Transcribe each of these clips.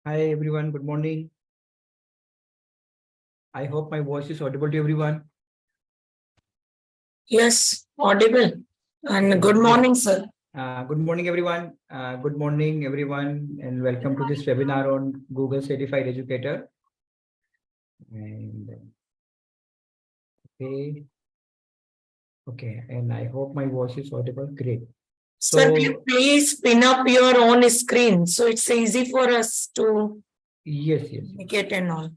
Hi everyone, good morning. I hope my voice is audible to everyone. Yes, audible. And Okay, good great. morning, sir. Good morning everyone. Good morning everyone, and welcome to this webinar on Google Certified Educator. And okay, and I hope my voice is audible. Great. Sir, So please pin up your own screen so it's easy for us to yes. get and all.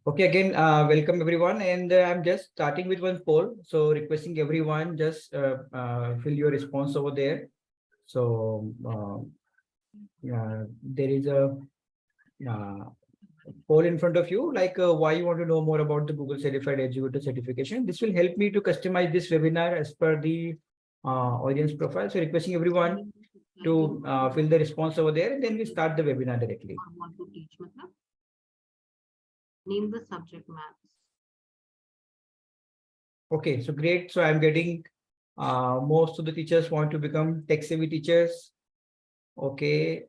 Okay, again, welcome everyone, and I'm just starting with one poll. So requesting everyone just fill your response over there. So there is a poll in front of you, like why you want to know more about the Google Certified Educator certification. This will help me to customize this webinar as per the audience profile. So requesting everyone to fill the response over there, and then we start the webinar directly. Want to teach, name the subject matters. Okay, so great. So I'm getting most of the teachers want to become tech-savvy teachers. Okay.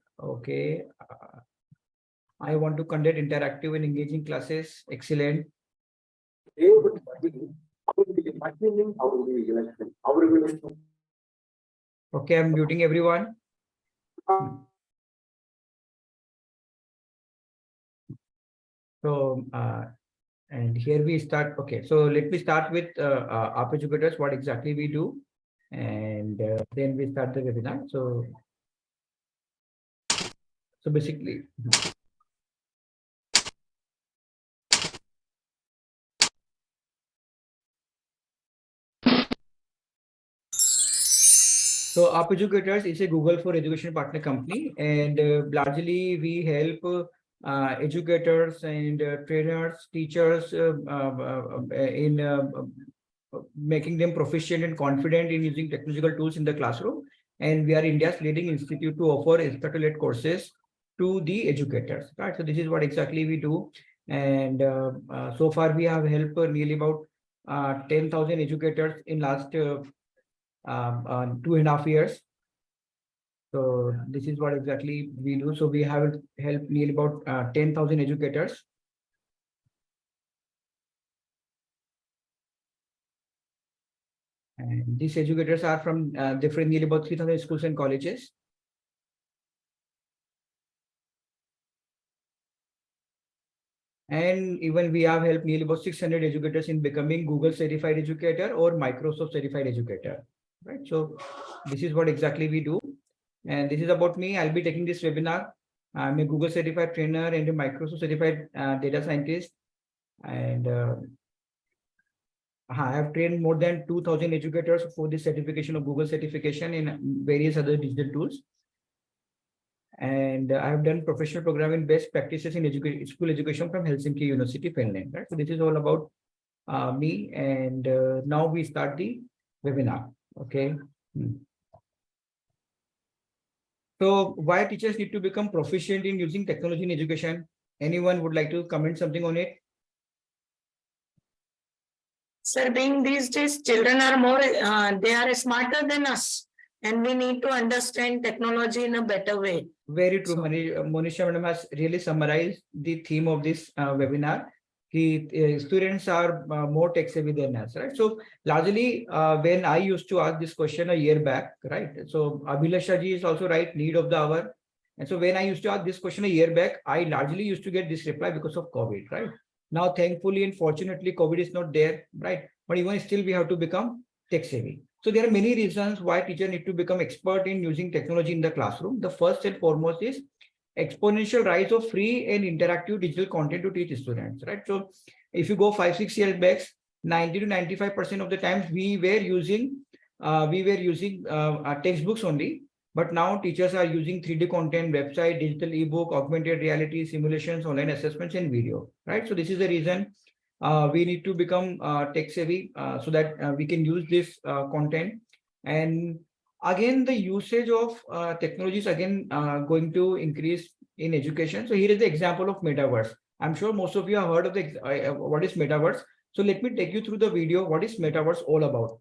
I want to conduct interactive and engaging classes. Excellent. Okay, I'm muting everyone. So, and here we start. Okay, so let me start with App Educators, what exactly we do, and then we start the webinar. So basically, so App Educators is a Google for Education partner company, and largely we help educators and trainers, teachers in making them proficient and confident in using technological tools in the classroom. And we are India's leading institute to offer instructor-led courses to the educators. Right. So this is what exactly we do. And so far we have helped nearly about 10,000 educators in last 2.5 years. So this is what exactly we do. So we have helped nearly about 10,000 educators. And these educators are from different nearly about 3,000 schools and colleges. And even we have helped nearly about 600 educators in becoming Google Certified Educator or Microsoft Certified Educator. Right. So this is what exactly we do. And this is about me. I'll be taking this webinar. I'm a Google Certified Trainer and a Microsoft Certified Data Scientist. And I have trained more than 2,000 educators for this certification of Google certification in various other digital tools. And I have done professional programming best practices in school education from Helsinki University, Finland. Right? So this is all about me. And now we start the webinar. Okay. So why teachers need to become proficient in using technology in education? Anyone would like to comment something on it? Sir, being these days, children are more, they are smarter than us. And we need to understand technology in a better way. Very true. Monisha madam has really summarized the theme of this webinar. Students are more tech savvy than us, right? So largely when I used to ask this question a year back, right? So Abhilasha ji is also right, need of the hour. And so when I used to ask this question a year back, I largely used to get this reply because of COVID, right? Now, thankfully and fortunately, COVID is not there, right? But even still, we have to become tech savvy. So there are many reasons why teachers need to become expert in using technology in the classroom. The first and foremost is exponential rise of free and interactive digital content to teach students, right? So if you go 5-6 years back, 90 to 95% of the times we were using textbooks only. But now teachers are using 3D content, website, digital ebook, augmented reality, simulations, online assessments, and video, right? So this is the reason we need to become tech savvy so that we can use this content. And again, the usage of technology is again going to increase in education. So here is the example of metaverse. I'm sure most of you have heard of the what is metaverse. So let me take you through the video. What is metaverse all about?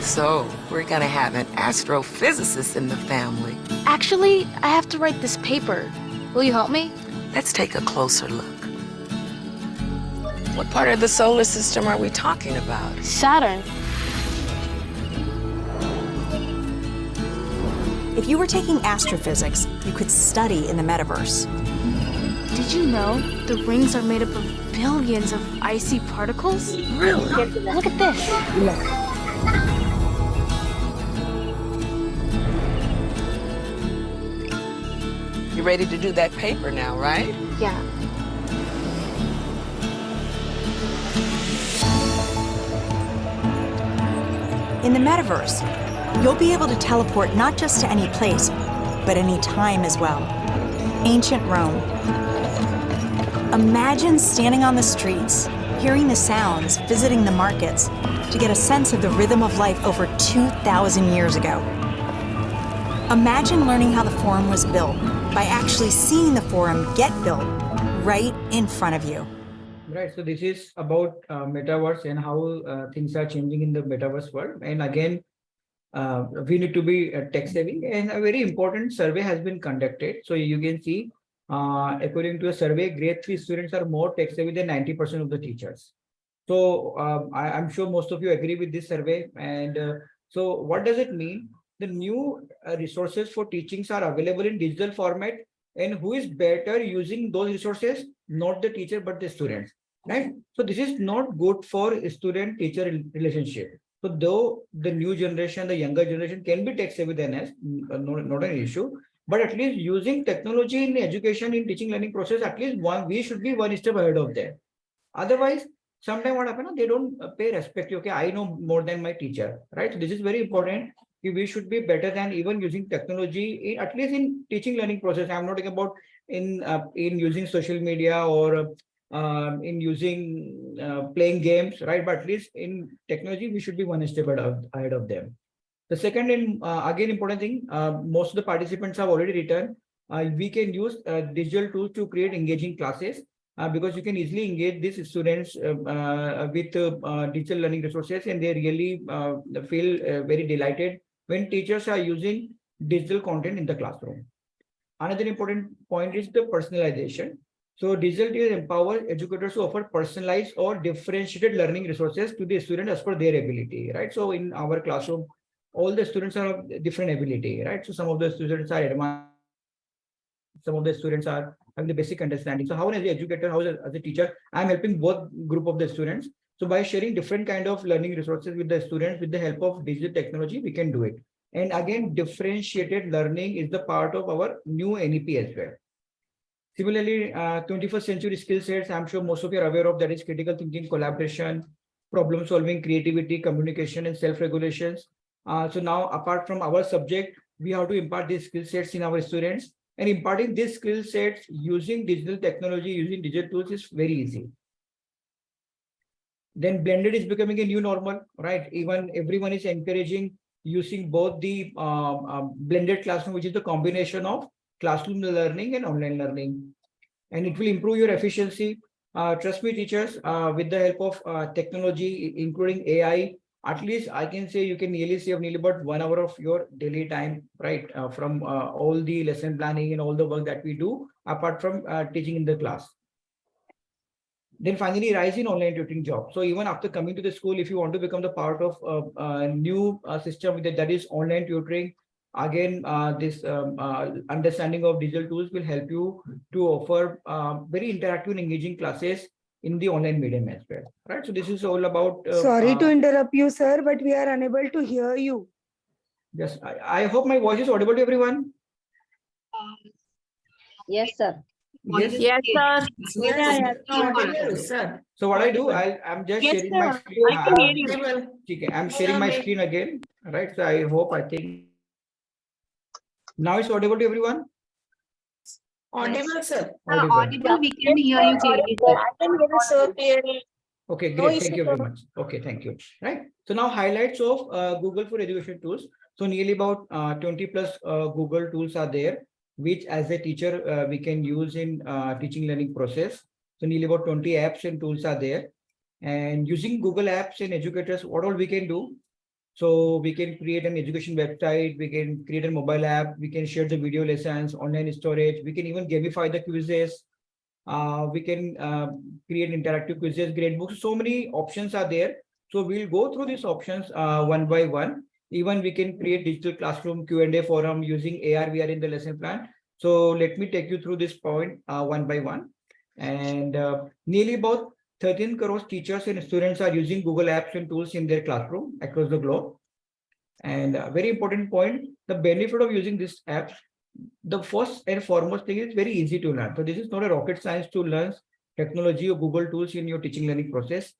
So, we're gonna have an astrophysicist in the family. Actually, I have to write this paper. Will you help me? Let's take a closer look. What part of the solar system are we talking about? Saturn. If you were taking astrophysics, you could study in the metaverse. Did you know the rings are made up of billions of icy particles? Really? Look at this. You ready to do that paper now, right? Yeah. In the metaverse, you'll be able to teleport not just to any place, but any time as well. Ancient Rome. Imagine standing on the streets, hearing the sounds, visiting the markets, to get a sense of the rhythm of life over 2,000 years ago. Imagine learning how the Forum was built by actually seeing the Forum get built right in front of you. Right. So this is about metaverse and how things are changing in the metaverse world. And again, we need to be tech savvy, and a very important survey has been conducted. So you can see, according to a survey, grade 3 students are more tech savvy than 90% of the teachers. So I'm sure most of you agree with this survey. And so what does it mean? The new resources for teachings are available in digital format, and who is better using those resources? Not the teacher, but the students, right? So this is not good for student-teacher relationship. So though the new generation, the younger generation can be tech savvy than us, not an issue, but at least using technology in education, in teaching learning process, at least we should be one step ahead of them. Otherwise, sometimes what happens, they don't pay respect. Okay, I know more than my teacher, right? So this is very important. We should be better than even using technology, at least in teaching learning process. I'm not talking about in using social media or in using playing games, right? But at least in technology, we should be one step ahead of them. The second and again important thing, most of the participants have already written, we can use digital tools to create engaging classes, because you can easily engage these students with digital learning resources, and they really feel very delighted when teachers are using digital content in the classroom. Another important point is the personalization. So digital tools empower educators to offer personalized or differentiated learning resources to the student as per their ability, right? So in our classroom, all the students are of different ability, right? So some of the students are advanced, some of the students are having the basic understanding. So how as an educator, how as a teacher, I'm helping both group of the students. So by sharing different kind of learning resources with the students, with the help of digital technology, we can do it. And again, differentiated learning is the part of our new NEP as well. Similarly, 21st century skill sets, I'm sure most of you are aware of, that is critical thinking, collaboration, problem solving, creativity, communication, and self-regulations. So now, apart from our subject, we have to impart these skill sets in our students. And imparting these skill sets using digital technology, using digital tools is very easy. Then blended is becoming a new normal, right? Even everyone is encouraging using both the blended classroom, which is the combination of classroom learning and online learning. And it will improve your efficiency. Trust me, teachers, with the help of technology, including AI, at least I can say you can nearly save nearly about 1 hour of your daily time, right? From all the lesson planning and all the work that we do, apart from teaching in the class. Then finally, rise in online tutoring job. So even after coming to the school, if you want to become the part of a new system that is online tutoring, again, this understanding of digital tools will help you to offer very interactive and engaging classes in the online medium as well, right? So this is all about. Sorry to interrupt you, sir, but we are unable to hear you. Yes, I hope my voice is audible to everyone. Yes, sir. Yes. Yes, sir. Yes, sir. So what I do, I'm just Yes, sharing my sir. screen. I can hear you. Okay, I'm sharing my screen again, right? So I think now it's audible to everyone. Audible, sir. Audible, we can hear you clearly, sir. I can hear you, sir, clearly. Okay, No great. issue, Thank you very sir. much. Okay, thank you. Right. So now highlights of Google for education tools. So nearly about 20 plus Google tools are there, which as a teacher we can use in teaching learning process. So nearly about 20 apps and tools are there. And using Google apps and educators, what all we can do? So we can create an education website, we can create a mobile app, we can share the video lessons, online storage, we can even gamify the quizzes. We can create interactive quizzes, grade books. So many options are there. So we'll go through these options one by one. Even we can create digital classroom Q&A forum using AR, VR in the lesson plan. So let me take you through this point one by one. And nearly about 13 crores teachers and students are using Google Apps and tools in their classroom across the globe. And a very important point, the benefit of using these apps, the first and foremost thing is very easy to learn. So this is not a rocket science to learn technology or Google tools in your teaching learning process.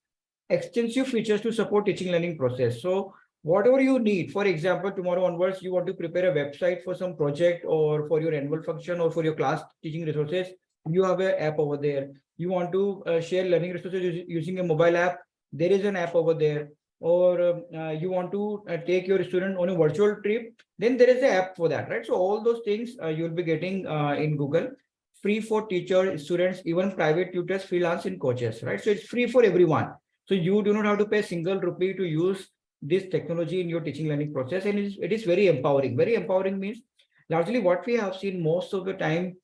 Extensive features to support teaching learning process. So whatever you need, for example, tomorrow onwards, you want to prepare a website for some project or for your annual function or for your class teaching resources, you have an app over there. You want to share learning resources using a mobile app, there is an app over there. Or you want to take your student on a virtual trip, then there is an app for that, right? So all those things you'll be getting in Google, free for teachers, students, even private tutors, freelance and coaches, right? So it's free for everyone. So you do not have to pay a single rupee to use this technology in your teaching learning process. And it is very empowering. Very empowering means largely what we have seen most of the time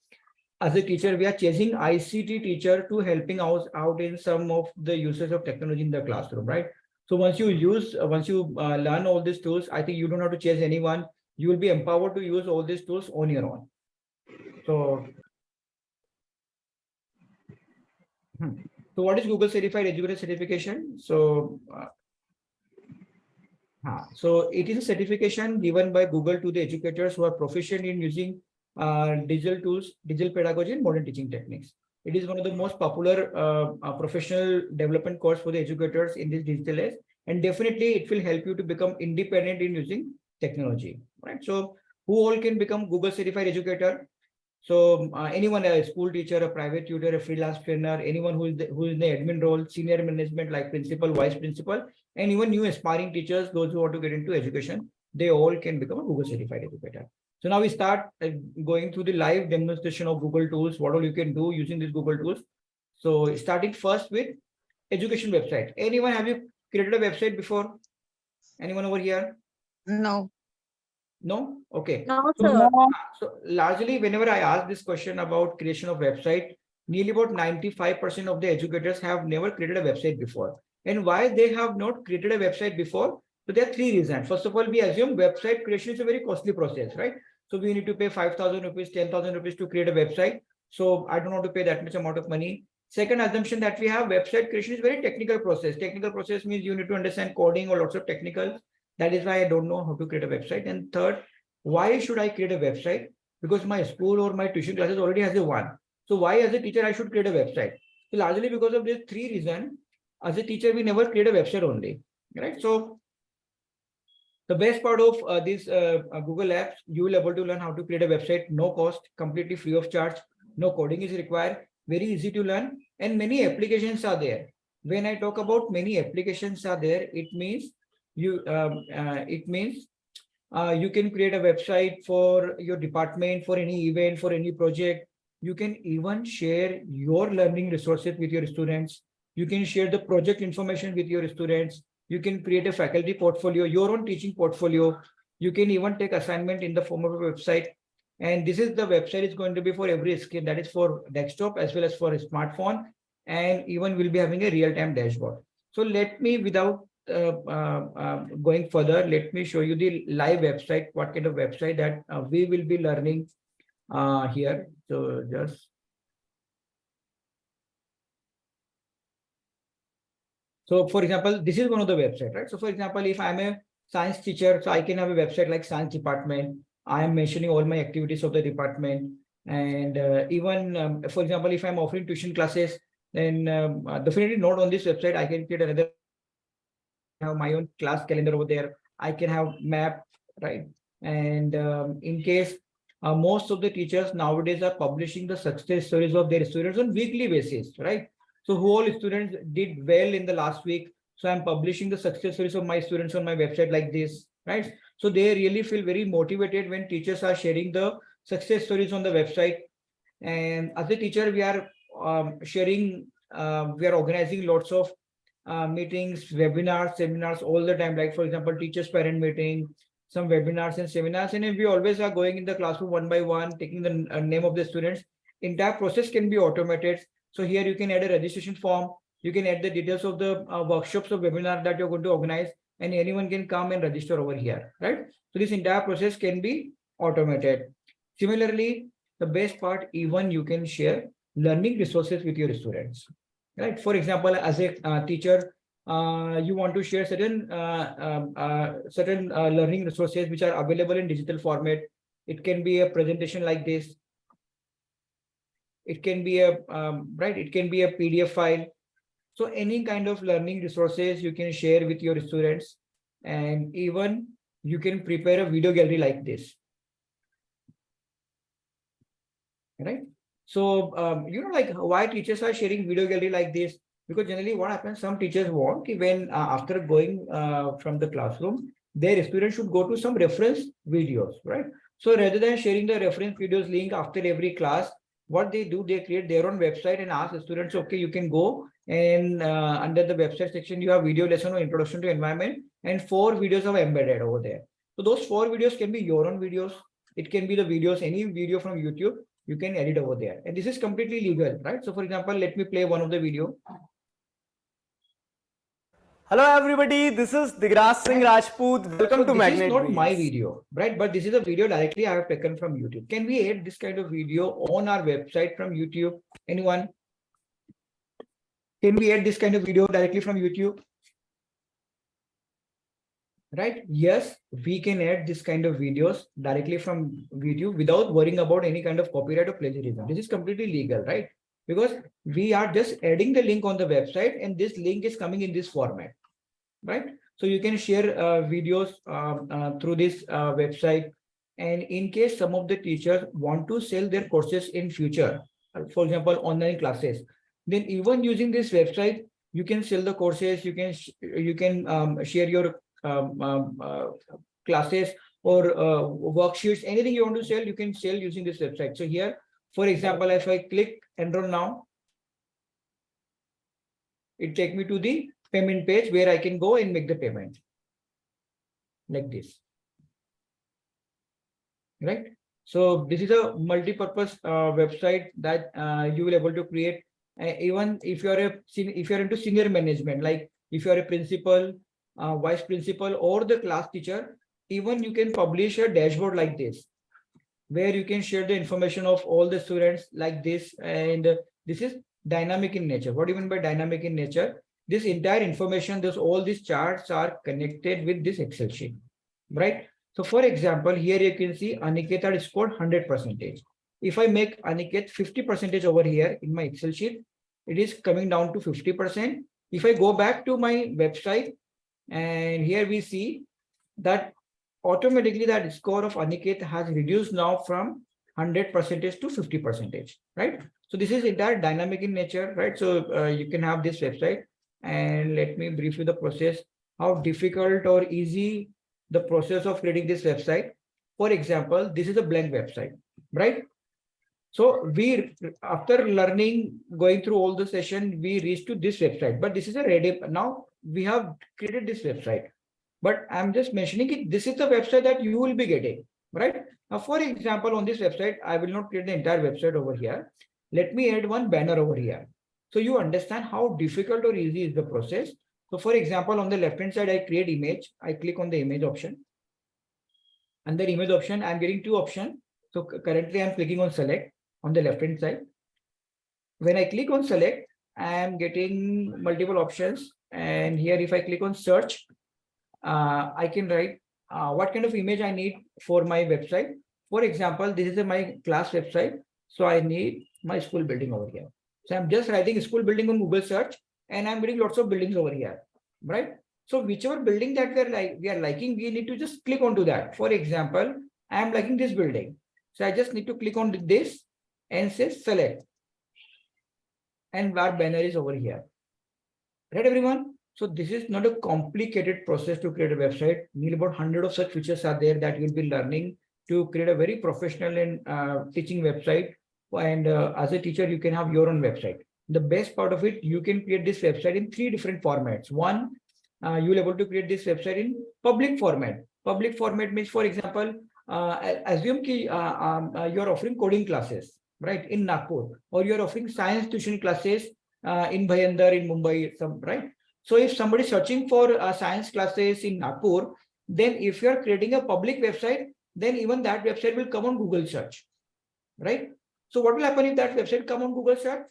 as a teacher, we are chasing ICT teacher to helping us out in some of the uses of technology in the classroom, right? So once you learn all these tools, I think you don't have to chase anyone. You will be empowered to use all these tools on your own. So, so what is Google Certified Educator Certification? So it is a certification given by Google to the educators who are proficient in using digital tools, digital pedagogy, and modern teaching techniques. It is one of the most popular professional development course for the educators in this digital age, and definitely it will help you to become independent in using technology, right? So who all can become Google Certified Educator? So anyone, a school teacher, a private tutor, a freelance trainer, anyone who is in the admin role, senior management like principal, vice principal, and even new aspiring teachers, those who want to get into education, they all can become a Google Certified Educator. So now we start going through the live demonstration of Google tools, what all you can do using these Google tools. So starting first with education website. Anyone, have you created a website before? Anyone over here? No. No? Okay. No, So, sir. so largely, whenever I ask this question about creation of website, nearly about 95% of the educators have never created a website before. And why they have not created a website before? So there are three reasons. First of all, we assume website creation is a very costly process, right? So we need to pay 5,000 rupees, 10,000 rupees to create a website. So I don't want to pay that much amount of money. Second assumption that we have, website creation is very technical process. Technical process means you need to understand coding or lots of technicals. That is why I don't know how to create a website. And third, why should I create a website? Because my school or my tuition classes already has a one. So why as a teacher I should create a website? So largely because of these three reasons, as a teacher we never create a website only, right? So the best part of these Google apps, you will able to learn how to create a website, no cost, completely free of charge, no coding is required, very easy to learn, and many applications are there. When I talk about many applications are there, it means you can create a website for your department, for any event, for any project. You can even share your learning resources with your students. You can share the project information with your students. You can create a faculty portfolio, your own teaching portfolio. You can even take assignment in the form of a website. And this is the website is going to be for every screen, that is for desktop as well as for a smartphone. And even we'll be having a real-time dashboard. So let me, without going further, let me show you the live website, what kind of website that we will be learning here. So just so for example, this is one of the website, right? So for example, if I'm a science teacher, so I can have a website like science department. I am mentioning all my activities of the department. And even for example, if I'm offering tuition classes, then definitely not on this website, I can create another, have my own class calendar over there. I can have map, right? And in case most of the teachers nowadays are publishing the success stories of their students on weekly basis, right? So who all students did well in the last week. So I'm publishing the success stories of my students on my website like this, right? So they really feel very motivated when teachers are sharing the success stories on the website. And as a teacher, we are sharing, we are organizing lots of meetings, webinars, seminars all the time. Like for example, teachers parent meeting, some webinars and seminars, and if we always are going in the classroom one by one, taking the name of the students, entire process can be automated. So here you can add a registration form. You can add the details of the workshops or webinar that you're going to organize, and anyone can come and register over here, right? So this entire process can be automated. Similarly, the best part, even you can share learning resources with your students, right? For example, as a teacher, you want to share certain learning resources which are available in digital format. It can be a presentation like this. It can be a right. It can be a PDF file. So any kind of learning resources you can share with your students, and even you can prepare a video gallery like this, right? So like why teachers are sharing video gallery like this? Because generally what happens, some teachers want when after going from the classroom, their students should go to some reference videos, right? So rather than sharing the reference videos link after every class, what they do, they create their own website and ask the students, okay, you can go and under the website section, you have video lesson or introduction to environment, and 4 videos are embedded over there. So those 4 videos can be your own videos. It can be the videos, any video from YouTube, you can edit over there. And this is completely legal, right? So for example, let me play one of the video. Hello everybody, this is Digraj Singh Rajput. Welcome to Magnet. This is not my Wheels. video, right? But this is a video directly I have taken from YouTube. Can we add this kind of video on our website from YouTube? Anyone? Can we add this kind of video directly from YouTube? Right? Yes, we can add this kind of videos directly from YouTube without worrying about any kind of copyright or plagiarism. This is completely legal, right? Because we are just adding the link on the website, and this link is coming in this format, right? So you can share videos through this website. And in case some of the teachers want to sell their courses in future, for example, online classes, then even using this website, you can sell the courses. You can share your classes or worksheets, anything you want to sell, you can sell using this website. So here, for example, if I click enroll now, it take me to the payment page where I can go and make the payment like this, right? So this is a multi-purpose website that you will able to create. Even if you are into senior management, like if you are a principal, vice principal, or the class teacher, even you can publish a dashboard like this, where you can share the information of all the students like this. And this is dynamic in nature. What do you mean by dynamic in nature? This entire information, all these charts are connected with this Excel sheet, right? So for example, here you can see Aniket had scored 100%. If I make Aniket 50% over here in my Excel sheet, it is coming down to 50%. If I go back to my website, and here we see that automatically that score of Aniket has reduced now from 100% to 50%, right? So this is entire dynamic in nature, right? So you can have this website, and let me brief you the process, how difficult or easy the process of creating this website. For example, this is a blank website, right? So we, after learning, going through all the session, we reached to this website, but this is a ready. Now we have created this website, but I'm just mentioning it. This is the website that you will be getting, right? Now, for example, on this website, I will not create the entire website over here. Let me add one banner over here. So you understand how difficult or easy is the process. So for example, on the left-hand side, I create image. I click on the image option. Under image option, I'm getting 2 options. So currently I'm clicking on select on the left-hand side. When I click on select, I am getting multiple options. And here, if I click on search, I can write what kind of image I need for my website. For example, this is my class website. So I need my school building over here. So I'm just writing school building on Google search, and I'm getting lots of buildings over here, right? So whichever building that we are liking, we need to just click onto that. For example, I am liking this building. So I just need to click on this and say select. And our banner is over here. Right, everyone? So this is not a complicated process to create a website. Nearly about 100 of such features are there that you'll be learning to create a very professional and teaching website. And as a teacher, you can have your own website. The best part of it, you can create this website in 3 different formats. One, you will able to create this website in public format. Public format means, for example, assume ki, you're offering coding classes, right, in Nagpur, or you're offering science tuition classes in Bhayandar, in Mumbai, right? So if somebody is searching for science classes in Nagpur, then if you're creating a public website, then even that website will come on Google search, right? So what will happen if that website come on Google search?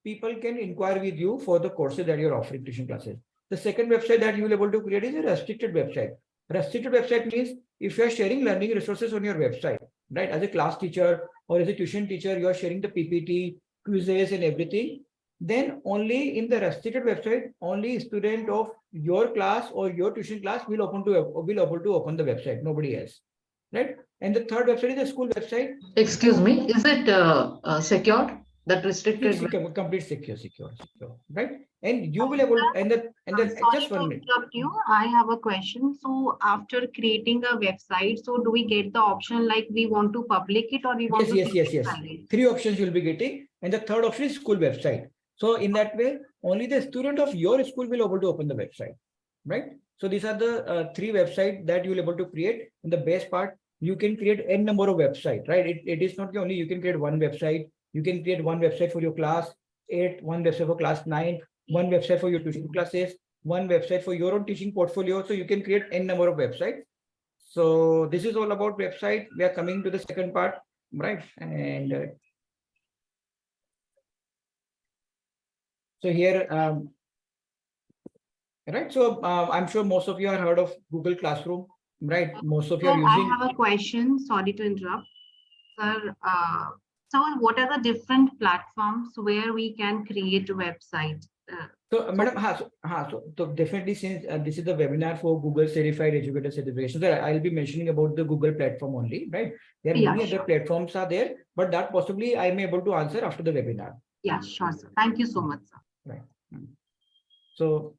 People can inquire with you for the courses that you're offering tuition classes. The second website that you will be able to create is a restricted website. Restricted website means if you are sharing learning resources on your website, right? As a class teacher or as a tuition teacher, you are sharing the PPT, quizzes and everything. Then only in the restricted website, only student of your class or your tuition class will able to open the website. Nobody else, right? And the third website is a school website. Excuse me, is it secured? That It's restricted? complete secure, right? And you will able and then Sorry just to 1 minute. interrupt you. I have a question. So after creating a website, so do we get the option like we want to public it or we want to keep it private? 3 options you'll be getting, and the third option is school website. So in that way, only the student of your school will able to open the website, right? So these are the 3 websites that you will able to create. And the best part, you can create n number of websites, right? It is not only you can create one website. You can create one website for your class 8, one website for class 9, one website for your tuition classes, one website for your own teaching portfolio. So you can create n number of websites. So this is all about website. We are coming to the second part, right? And so here, right? So I'm sure most of you have heard of Google Classroom, right? Most of you Sir, are I using. have a question. Sorry to interrupt. Sir, so what are the different platforms where we can create a website? So, madam, so definitely, since this is the webinar for Google Certified Educator Certification, so I'll be mentioning about the Google platform only, right? There are Yeah, many other sure. platforms are there, but that possibly I may able to answer after the webinar. Yeah, sure, sir. Thank you so much, sir. Right. So,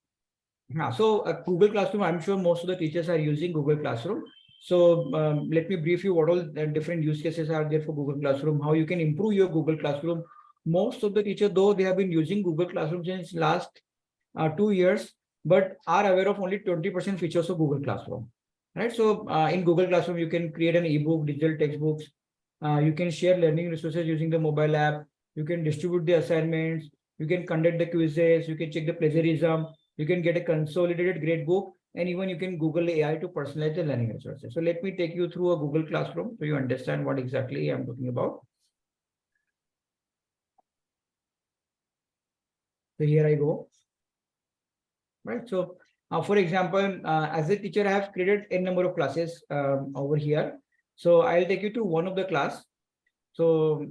Google Classroom, I'm sure most of the teachers are using Google Classroom. So let me brief you what all the different use cases are there for Google Classroom, how you can improve your Google Classroom. Most of the teachers, though they have been using Google Classroom since last 2 years, but are aware of only 20% features of Google Classroom, right? So in Google Classroom, you can create an ebook, digital textbooks. You can share learning resources using the mobile app. You can distribute the assignments. You can conduct the quizzes. You can check the plagiarism. You can get a consolidated grade book, and even you can Google AI to personalize the learning resources. So let me take you through a Google Classroom so you understand what exactly I'm talking about. So here I go. Right. So, for example, as a teacher, I have created n number of classes over here. So I'll take you to one of the class. So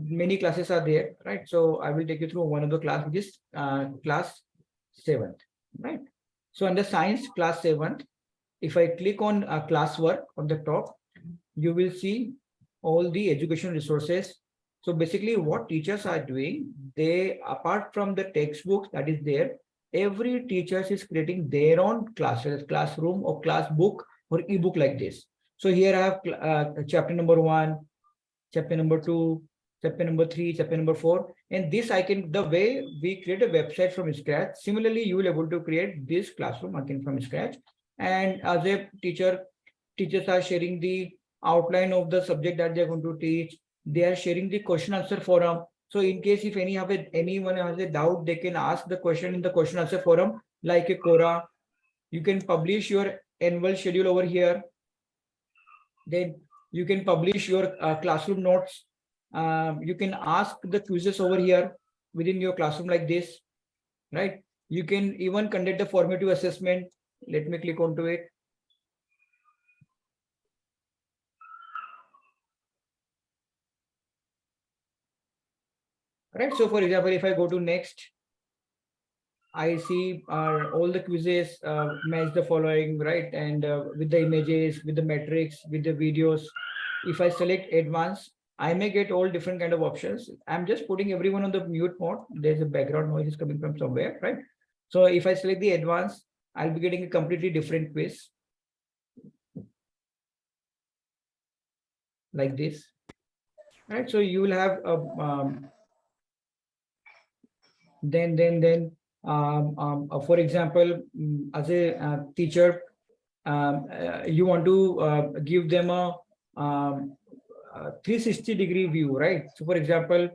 many classes are there, right? So I will take you through one of the class, which is class 7th, right? So under science class 7th, if I click on classwork on the top, you will see all the education resources. So basically what teachers are doing, they, apart from the textbooks that is there, every teacher is creating their own classroom or class book or ebook like this. So here I have chapter number 1, chapter number 2, chapter number 3, chapter number 4. And this I can, the way we create a website from scratch, similarly, you will able to create this classroom again from scratch. And as a teacher, teachers are sharing the outline of the subject that they're going to teach. They are sharing the question answer forum. So in case if anyone has a doubt, they can ask the question in the question answer forum, like a Quora. You can publish your annual schedule over here. Then you can publish your classroom notes. You can ask the quizzes over here within your classroom like this, right? You can even conduct the formative assessment. Let me click onto it. Right. So for example, if I go to next, I see all the quizzes match the following, right? And with the images, with the metrics, with the videos. If I select advanced, I may get all different kind of options. I'm just putting everyone on the mute mode. There's a background noise is coming from somewhere, right? So if I select the advanced, I'll be getting a completely different quiz like this, right? So you will have For example, as a teacher, you want to give them a 360-degree view, right? So for example,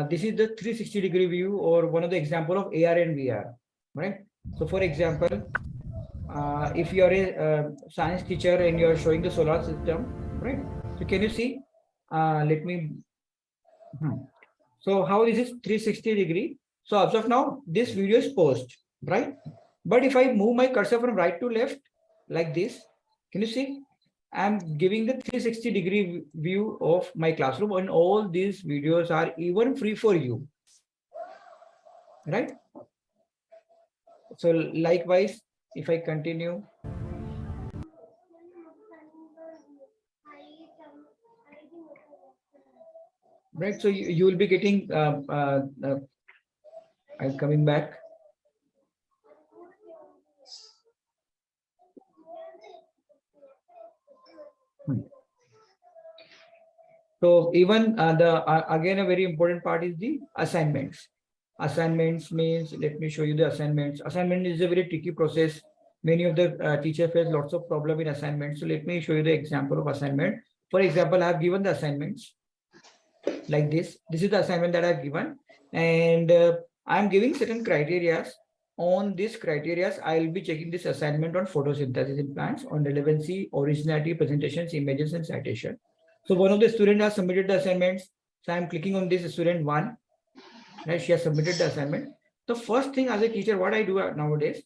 this is the 360-degree view, or one of the example of AR and VR, right? So for example, if you are a science teacher and you are showing the solar system, right? So can you see? Let me. So how is this 360-degree? So as of now, this video is paused, right? But if I move my cursor from right to left like this, can you see? I'm giving the 360-degree view of my classroom, and all these videos are even free for you, right? So likewise, if I continue, right? So you will be getting, I'm coming back. So even again, a very important part is the assignments. Assignments means, let me show you the assignments. Assignment is a very tricky process. Many of the teachers face lots of problem in assignments. So let me show you the example of assignment. For example, I have given the assignments like this. This is the assignment that I've given, and I'm giving certain criteria. On these criteria, I'll be checking this assignment on photosynthesis in plants, on relevancy, originality, presentations, images, and citation. So one of the students has submitted the assignments. So I'm clicking on this student 1. Right, she has submitted the assignment. The first thing as a teacher, what I do nowadays,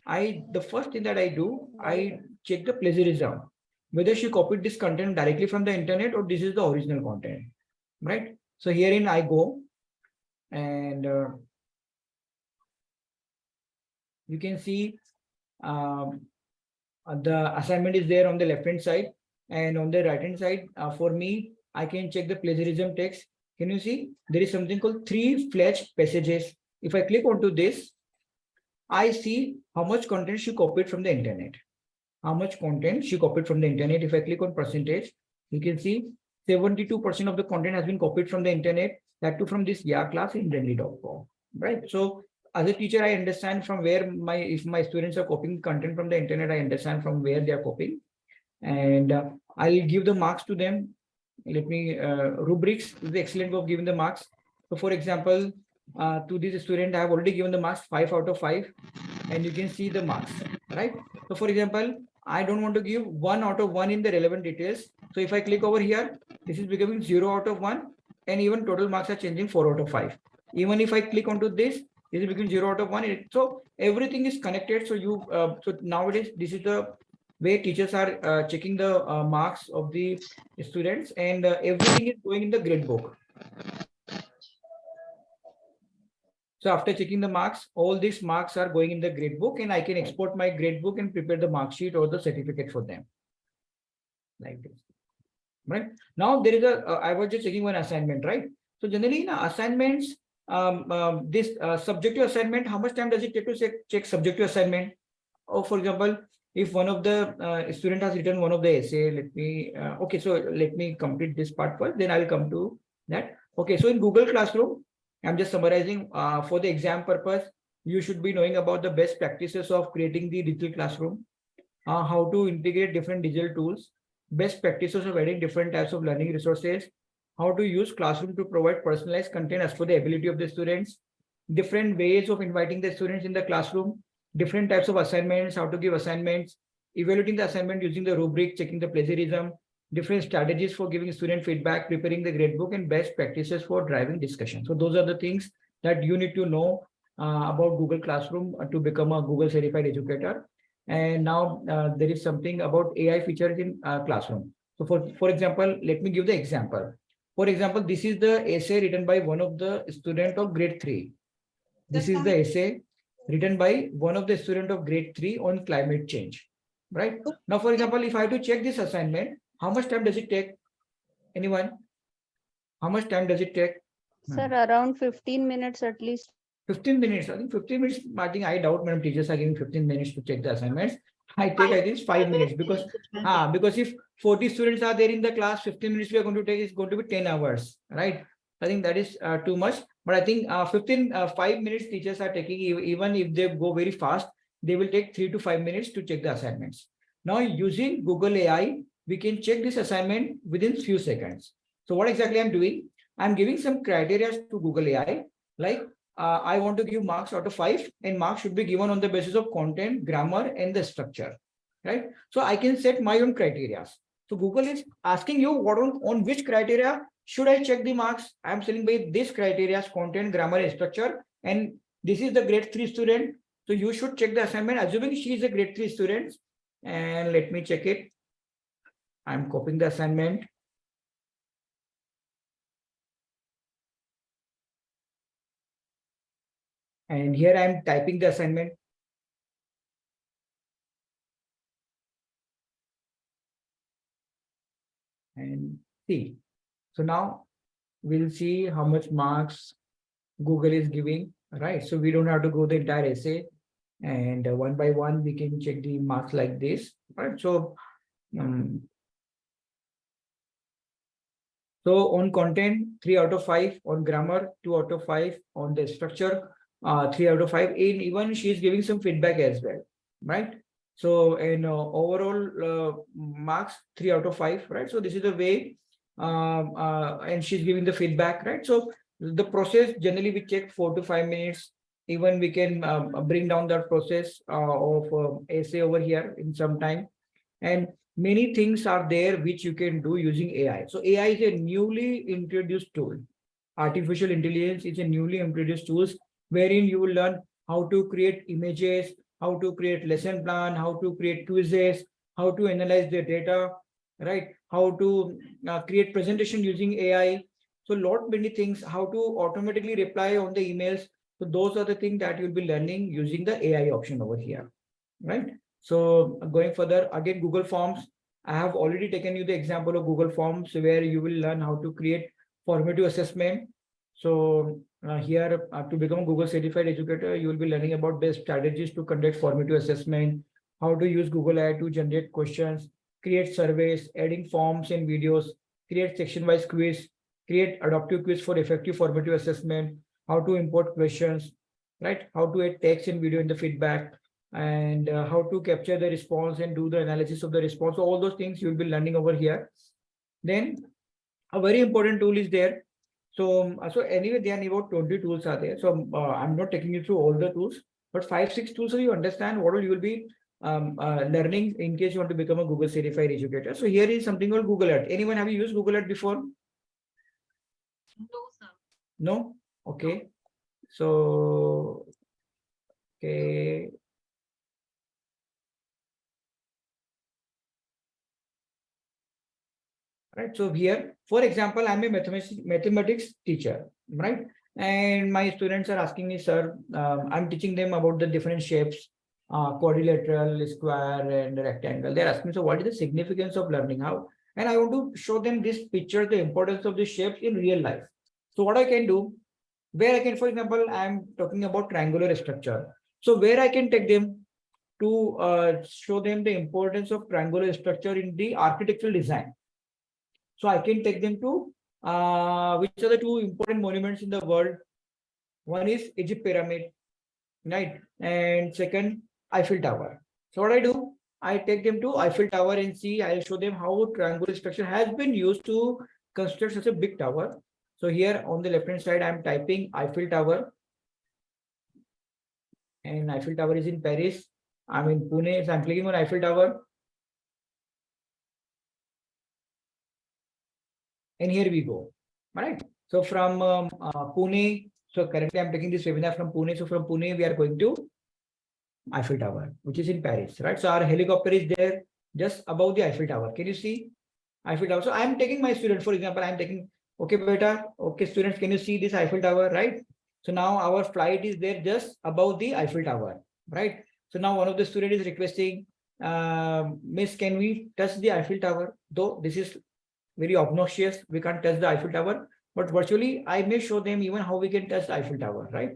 the first thing that I do, I check the plagiarism, whether she copied this content directly from the internet or this is the original content, right? So herein I go, and you can see the assignment is there on the left hand side, and on the right hand side, for me, I can check the plagiarism text. Can you see? There is something called 3 fledged passages. If I click onto this, I see how much content she copied from the internet. How much content she copied from the internet. If I click on percentage, you can see 72% of the content has been copied from the internet, that too from this YA class in Renly.com, right? So as a teacher, I understand from where if my students are copying content from the internet, I understand from where they are copying, and I'll give the marks to them. Let me, rubrics is the excellent way of giving the marks. So for example, to this student, I have already given the marks 5 out of 5, and you can see the marks, right? So for example, I don't want to give 1 out of 1 in the relevant details. So if I click over here, this is becoming 0 out of 1, and even total marks are changing 4 out of 5. Even if I click onto this is becoming 0 out of 1. So everything is connected. So so nowadays, this is the way teachers are checking the marks of the students, and everything is going in the grade book. So after checking the marks, all these marks are going in the grade book, and I can export my grade book and prepare the mark sheet or the certificate for them, like this. Right now, there is I was just checking one assignment, right? So generally in assignments, this subjective assignment, how much time does it take to check subjective assignment? Or for example, if one of the student has written one of the essay, let me, okay, so let me complete this part first, then I'll come to that. Okay, so in Google Classroom, I'm just summarizing for the exam purpose, you should be knowing about the best practices of creating the digital classroom, how to integrate different digital tools, best practices of adding different types of learning resources, how to use Classroom to provide personalized content as per the ability of the students, different ways of inviting the students in the classroom, different types of assignments, how to give assignments, evaluating the assignment using the rubric, checking the plagiarism, different strategies for giving student feedback, preparing the gradebook, and best practices for driving discussion. So those are the things that you need to know about Google Classroom to become a Google certified educator. And now there is something about AI features in Classroom. So for example, let me give the example. For example, this is the essay written by one of the student of grade 3. This is the essay written by one of the student of grade 3 on climate change, right? Now, for example, if I have to check this assignment, how much time does it take? Anyone? How much time does it take? Sir, around 15 minutes at least. 15 minutes. I think 15 minutes. I doubt madam teachers are giving 15 minutes to check the assignments. I think 5 minutes because if 40 students are there in the class, 15 minutes we are going to take is going to be 10 hours, right? I think that is too much. But I think 5 minutes teachers are taking, even if they go very fast, they will take 3 to 5 minutes to check the assignments. Now using Google AI, we can check this assignment within few seconds. So what exactly I'm doing? I'm giving some criteria to Google AI, like I want to give marks out of 5, and marks should be given on the basis of content, grammar, and the structure, right? So I can set my own criteria. So Google is asking you what on which criteria should I check the marks. I'm selling by this criteria: content, grammar, and structure, and this is the grade 3 student. So you should check the assignment, assuming she is a grade 3 student. And let me check it. I'm copying the assignment. And here I'm typing the assignment. And see. So now we'll see how much marks Google is giving, right? So we don't have to go the entire essay, and one by one we can check the marks like this, right? So so on content, 3 out of 5, on grammar, 2 out of 5, on the structure, 3 out of 5, and even she's giving some feedback as well, right? So in overall marks, 3 out of 5, right? So this is the way, and she's giving the feedback, right? So the process generally we check 4 to 5 minutes. Even we can bring down that process of essay over here in some time. And many things are there which you can do using AI. So AI is a newly introduced tool. Artificial intelligence is a newly introduced tool wherein you will learn how to create images, how to create lesson plan, how to create quizzes, how to analyze the data, right? How to create presentation using AI. So lot many things, how to automatically reply on the emails. So those are the things that you'll be learning using the AI option over here, right? So going further, again, Google Forms. I have already taken you the example of Google Forms where you will learn how to create formative assessment. So here to become a Google certified educator, you will be learning about best strategies to conduct formative assessment, how to use Google AI to generate questions, create surveys, adding forms and videos, create section-wise quiz, create adaptive quiz for effective formative assessment, how to import questions, right? How to add text and video in the feedback, and how to capture the response and do the analysis of the response. So all those things you'll be learning over here. Then a very important tool is there. So anyway, there are about 20 tools are there. So I'm not taking you through all the tools, but 5-6 tools so you understand what you will be learning in case you want to become a Google certified educator. So here is something called Google Earth. Anyone have you used Google Earth before? No, sir. No? Okay. So okay. Right. So here, for example, I'm a mathematics teacher, right? And my students are asking me, sir, I'm teaching them about the different shapes, quadrilateral, square, and rectangle. They're asking me, so what is the significance of learning how? And I want to show them this picture, the importance of the shapes in real life. So what I can do, where I can, for example, I'm talking about triangular structure. So where I can take them to show them the importance of triangular structure in the architectural design. So I can take them to which are the 2 important monuments in the world. One is Egypt Pyramid, right? And second, Eiffel Tower. So what I do, I take them to Eiffel Tower and see, I'll show them how triangular structure has been used to construct such a big tower. So here on the left hand side, I'm typing Eiffel Tower. And Eiffel Tower is in Paris. I'm in Pune. So I'm clicking on Eiffel Tower. And here we go. All right. So from Pune, so currently I'm taking this webinar from Pune. So from Pune, we are going to Eiffel Tower, which is in Paris, right? So our helicopter is there just above the Eiffel Tower. Can you see Eiffel Tower? So I'm taking my student, for example, I'm taking, okay, beta, okay, students, can you see this Eiffel Tower, right? So now our flight is there just above the Eiffel Tower, right? So now one of the students is requesting, Miss, can we touch the Eiffel Tower? Though this is very obnoxious, we can't touch the Eiffel Tower, but virtually I may show them even how we can touch the Eiffel Tower, right?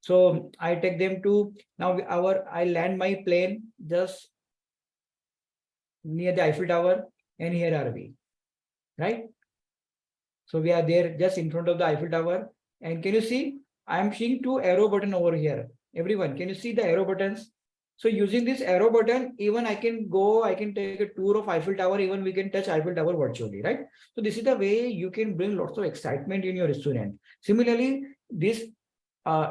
So I take them to, now I land my plane just near the Eiffel Tower, and here are we, right? So we are there just in front of the Eiffel Tower. And can you see, I'm seeing 2 arrow button over here. Everyone, can you see the arrow buttons? So using this arrow button, even I can take a tour of Eiffel Tower, even we can touch Eiffel Tower virtually, right? So this is the way you can bring lots of excitement in your student. Similarly, this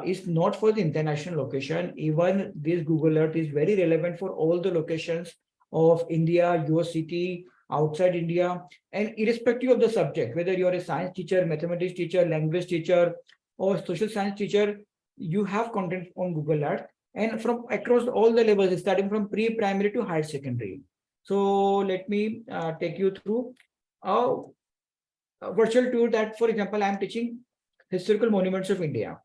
is not for the international location. Even this Google Earth is very relevant for all the locations of India, your city, outside India, and irrespective of the subject, whether you're a science teacher, mathematics teacher, language teacher, or social science teacher, you have content on Google Earth, and from across all the levels, starting from pre-primary to higher secondary. So let me take you through a virtual tour that, for example, I'm teaching historical monuments of India.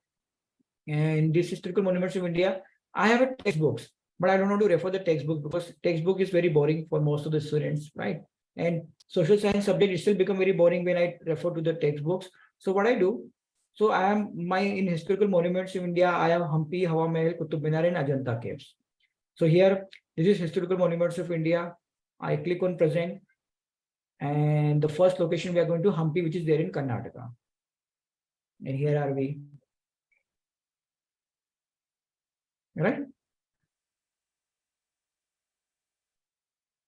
And this historical monuments of India, I have a textbooks, but I don't want to refer the textbook because textbook is very boring for most of the students, right? And social science subject is still become very boring when I refer to the textbooks. So what I do, so I am in historical monuments of India, I have Hampi, Hawa Mahal, Qutub Minar, and Ajanta caves. So here, this is historical monuments of India. I click on present, and the first location we are going to Hampi, which is there in Karnataka. And here are we. Right?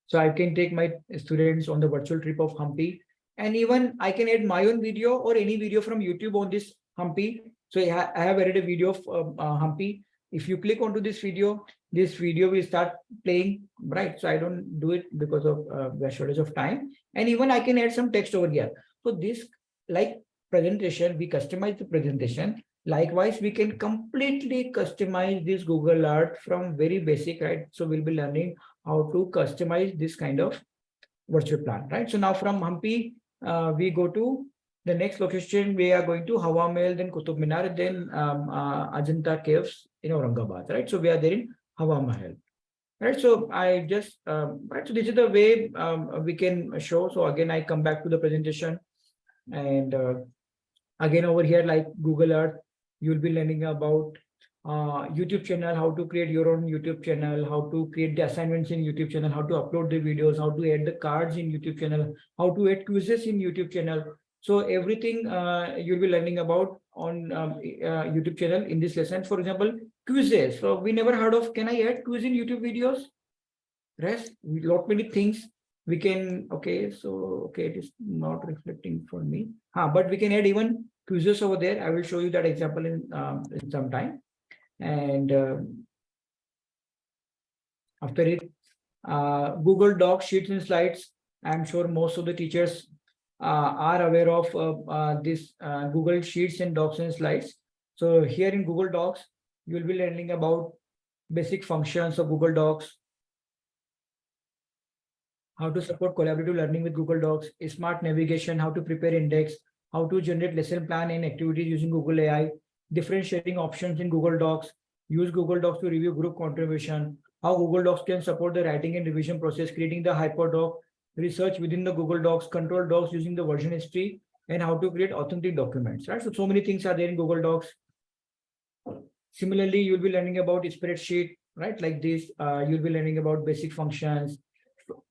So I can take my students on the virtual trip of Hampi, and even I can add my own video or any video from YouTube on this Hampi. So I have added a video of Hampi. If you click onto this video will start playing, right? So I don't do it because of the shortage of time. And even I can add some text over here. So this, like presentation, we customize the presentation. Likewise, we can completely customize this Google Earth from very basic, right? So we'll be learning how to customize this kind of virtual plan, right? So now from Hampi, we go to the next location. We are going to Hawa Mahal, then Qutub Minar, then Ajanta caves in Aurangabad, right? So we are there in Hawa Mahal, right? So I just, right, so this is the way we can show. So again, I come back to the presentation, and again over here, like Google Earth, you'll be learning about YouTube channel, how to create your own YouTube channel, how to create the assignments in YouTube channel, how to upload the videos, how to add the cards in YouTube channel, how to add quizzes in YouTube channel. So everything you'll be learning about on YouTube channel in this lesson. For example, quizzes. So we never heard of, can I add quiz in YouTube videos? Rest, lot many things we can, okay, so, okay, it is not reflecting for me. But we can add even quizzes over there. I will show you that example in some time. And after it, Google Docs, Sheets and Slides. I'm sure most of the teachers are aware of this Google Sheets and Docs and Slides. So here in Google Docs, you'll be learning about basic functions of Google Docs, how to support collaborative learning with Google Docs, smart navigation, how to prepare index, how to generate lesson plan and activities using Google AI, different sharing options in Google Docs, use Google Docs to review group contribution, how Google Docs can support the writing and revision process, creating the hyperdoc, research within the Google Docs, control docs using the version history, and how to create authentic documents, right? So many things are there in Google Docs. Similarly, you'll be learning about spreadsheet, right? Like this, you'll be learning about basic functions,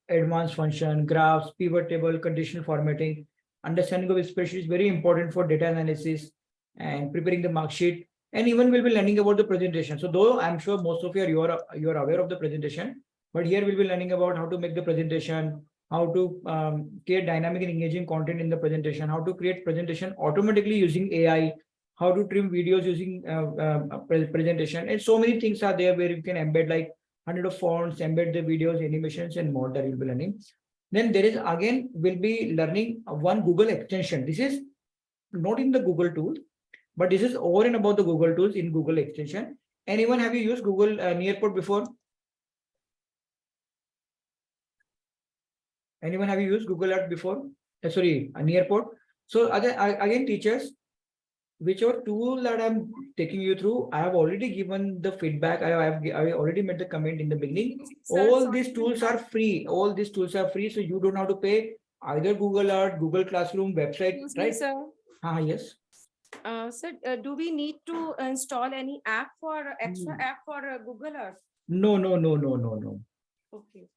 advanced function, graphs, pivot table, conditional formatting. Understanding of spreadsheet is very important for data analysis and preparing the mark sheet. And even we'll be learning about the presentation. So though I'm sure most of you are aware of the presentation, but here we'll be learning about how to make the presentation, how to create dynamic and engaging content in the presentation, how to create presentation automatically using AI, how to trim videos using presentation, and so many things are there where you can embed like 100 of fonts, embed the videos, animations, and more that you'll be learning. Then there is, again, we'll be learning one Google extension. This is not in the Google tool, but this is over and above the Google tools in Google extension. Anyone have you used Google Nearport before? Anyone have you used Google Earth before? Sorry, Nearport. So again, teachers, whichever tool that I'm taking you through, I have already given the feedback. I already made the comment in the beginning. All these tools are free. All these tools are free. So you don't have to pay either Google Earth, Google Classroom, website, right? Sir. Yes. Sir, do we need to install any app for extra app for Google Earth? No. Okay.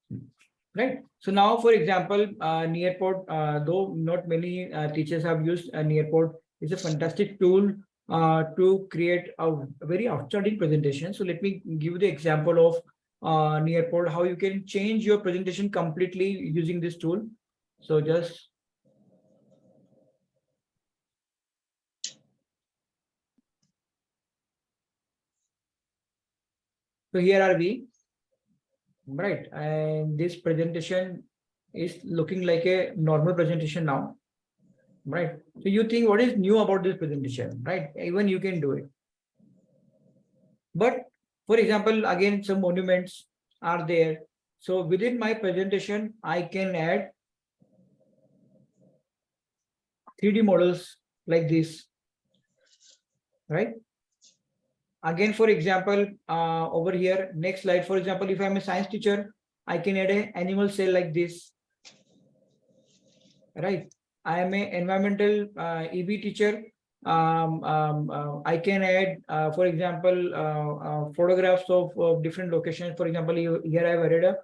Right. So now, for example, Nearport, though not many teachers have used Nearport, it's a fantastic tool to create a very outstanding presentation. So let me give you the example of Nearpod, how you can change your presentation completely using this tool. So just so here are we, right? And this presentation is looking like a normal presentation now, right? So you think what is new about this presentation, right? Even you can do it. But for example, again, some monuments are there. So within my presentation, I can add 3D models like this, right? Again, for example, over here, next slide, for example, if I'm a science teacher, I can add an animal cell like this, right? I am an environmental EB teacher. I can add, for example, photographs of different locations. For example, here I have added a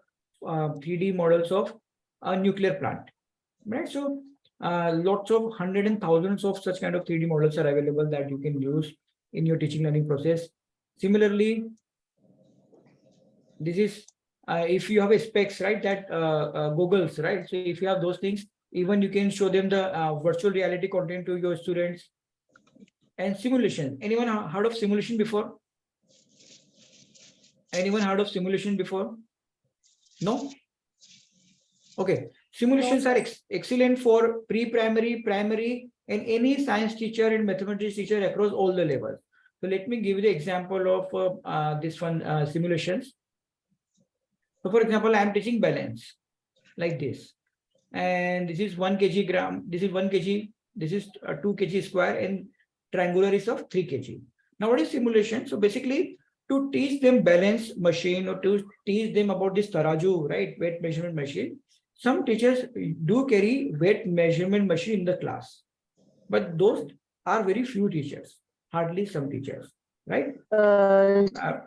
3D models of a nuclear plant, right? So lots of hundreds and thousands of such kind of 3D models are available that you can use in your teaching learning process. Similarly, this is if you have a specs, right, that googles, right? So if you have those things, even you can show them the virtual reality content to your students. And simulation. Anyone heard of simulation before? Anyone heard of simulation before? No? Okay. Simulations are excellent for pre-primary, primary, and any science teacher and mathematics teacher across all the levels. So let me give you the example of this one simulations. So for example, I am teaching balance like this. And this is 1 kg, this is 1 kg, this is 2 kg square, and triangular is of 3 kg. Now what is simulation? So basically to teach them balance machine or to teach them about this taraju, right, weight measurement machine, some teachers do carry weight measurement machine in the class, but those are very few teachers, hardly some teachers, right? But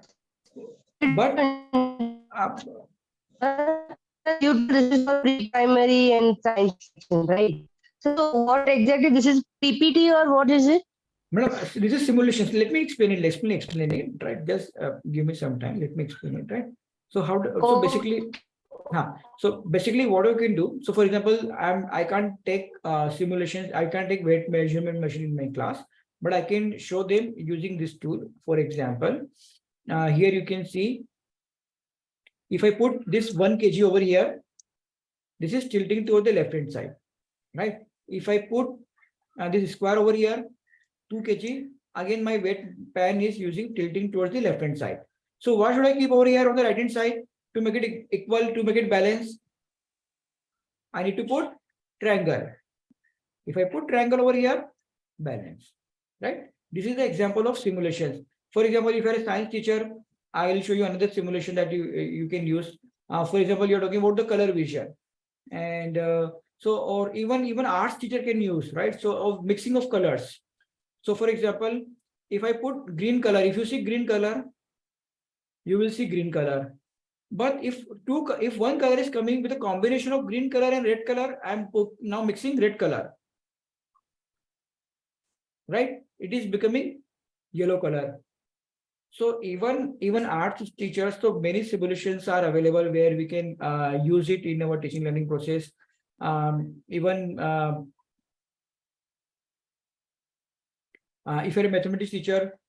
this is for pre-primary and science section, right? So what exactly this is PPT or what is it? Madam, this is simulations. Let me explain it. Let me explain it, right? Just give me some time. Let me explain it, right? So how? So basically, what you can do. So for example, I can't take simulations. I can't take weight measurement machine in my class, but I can show them using this tool. For example, here you can see. If I put this 1 kg over here, this is tilting toward the left hand side, right? If I put this square over here, 2 kg, again my weight pan is using tilting towards the left hand side. So what should I keep over here on the right hand side to make it equal, to make it balance? I need to put triangle. If I put triangle over here, balance, right? This is the example of simulations. For example, if you are a science teacher, I will show you another simulation that you can use. For example, you're talking about the color vision, and so or even arts teacher can use, right? So of mixing of colors. So for example, if I put green color, if you see green color, you will see green color. But if one color is coming with a combination of green color and red color, I'm now mixing red color, right? It is becoming yellow color. So even arts teachers, so many simulations are available where we can use it in our teaching learning process. If you're a mathematics teacher,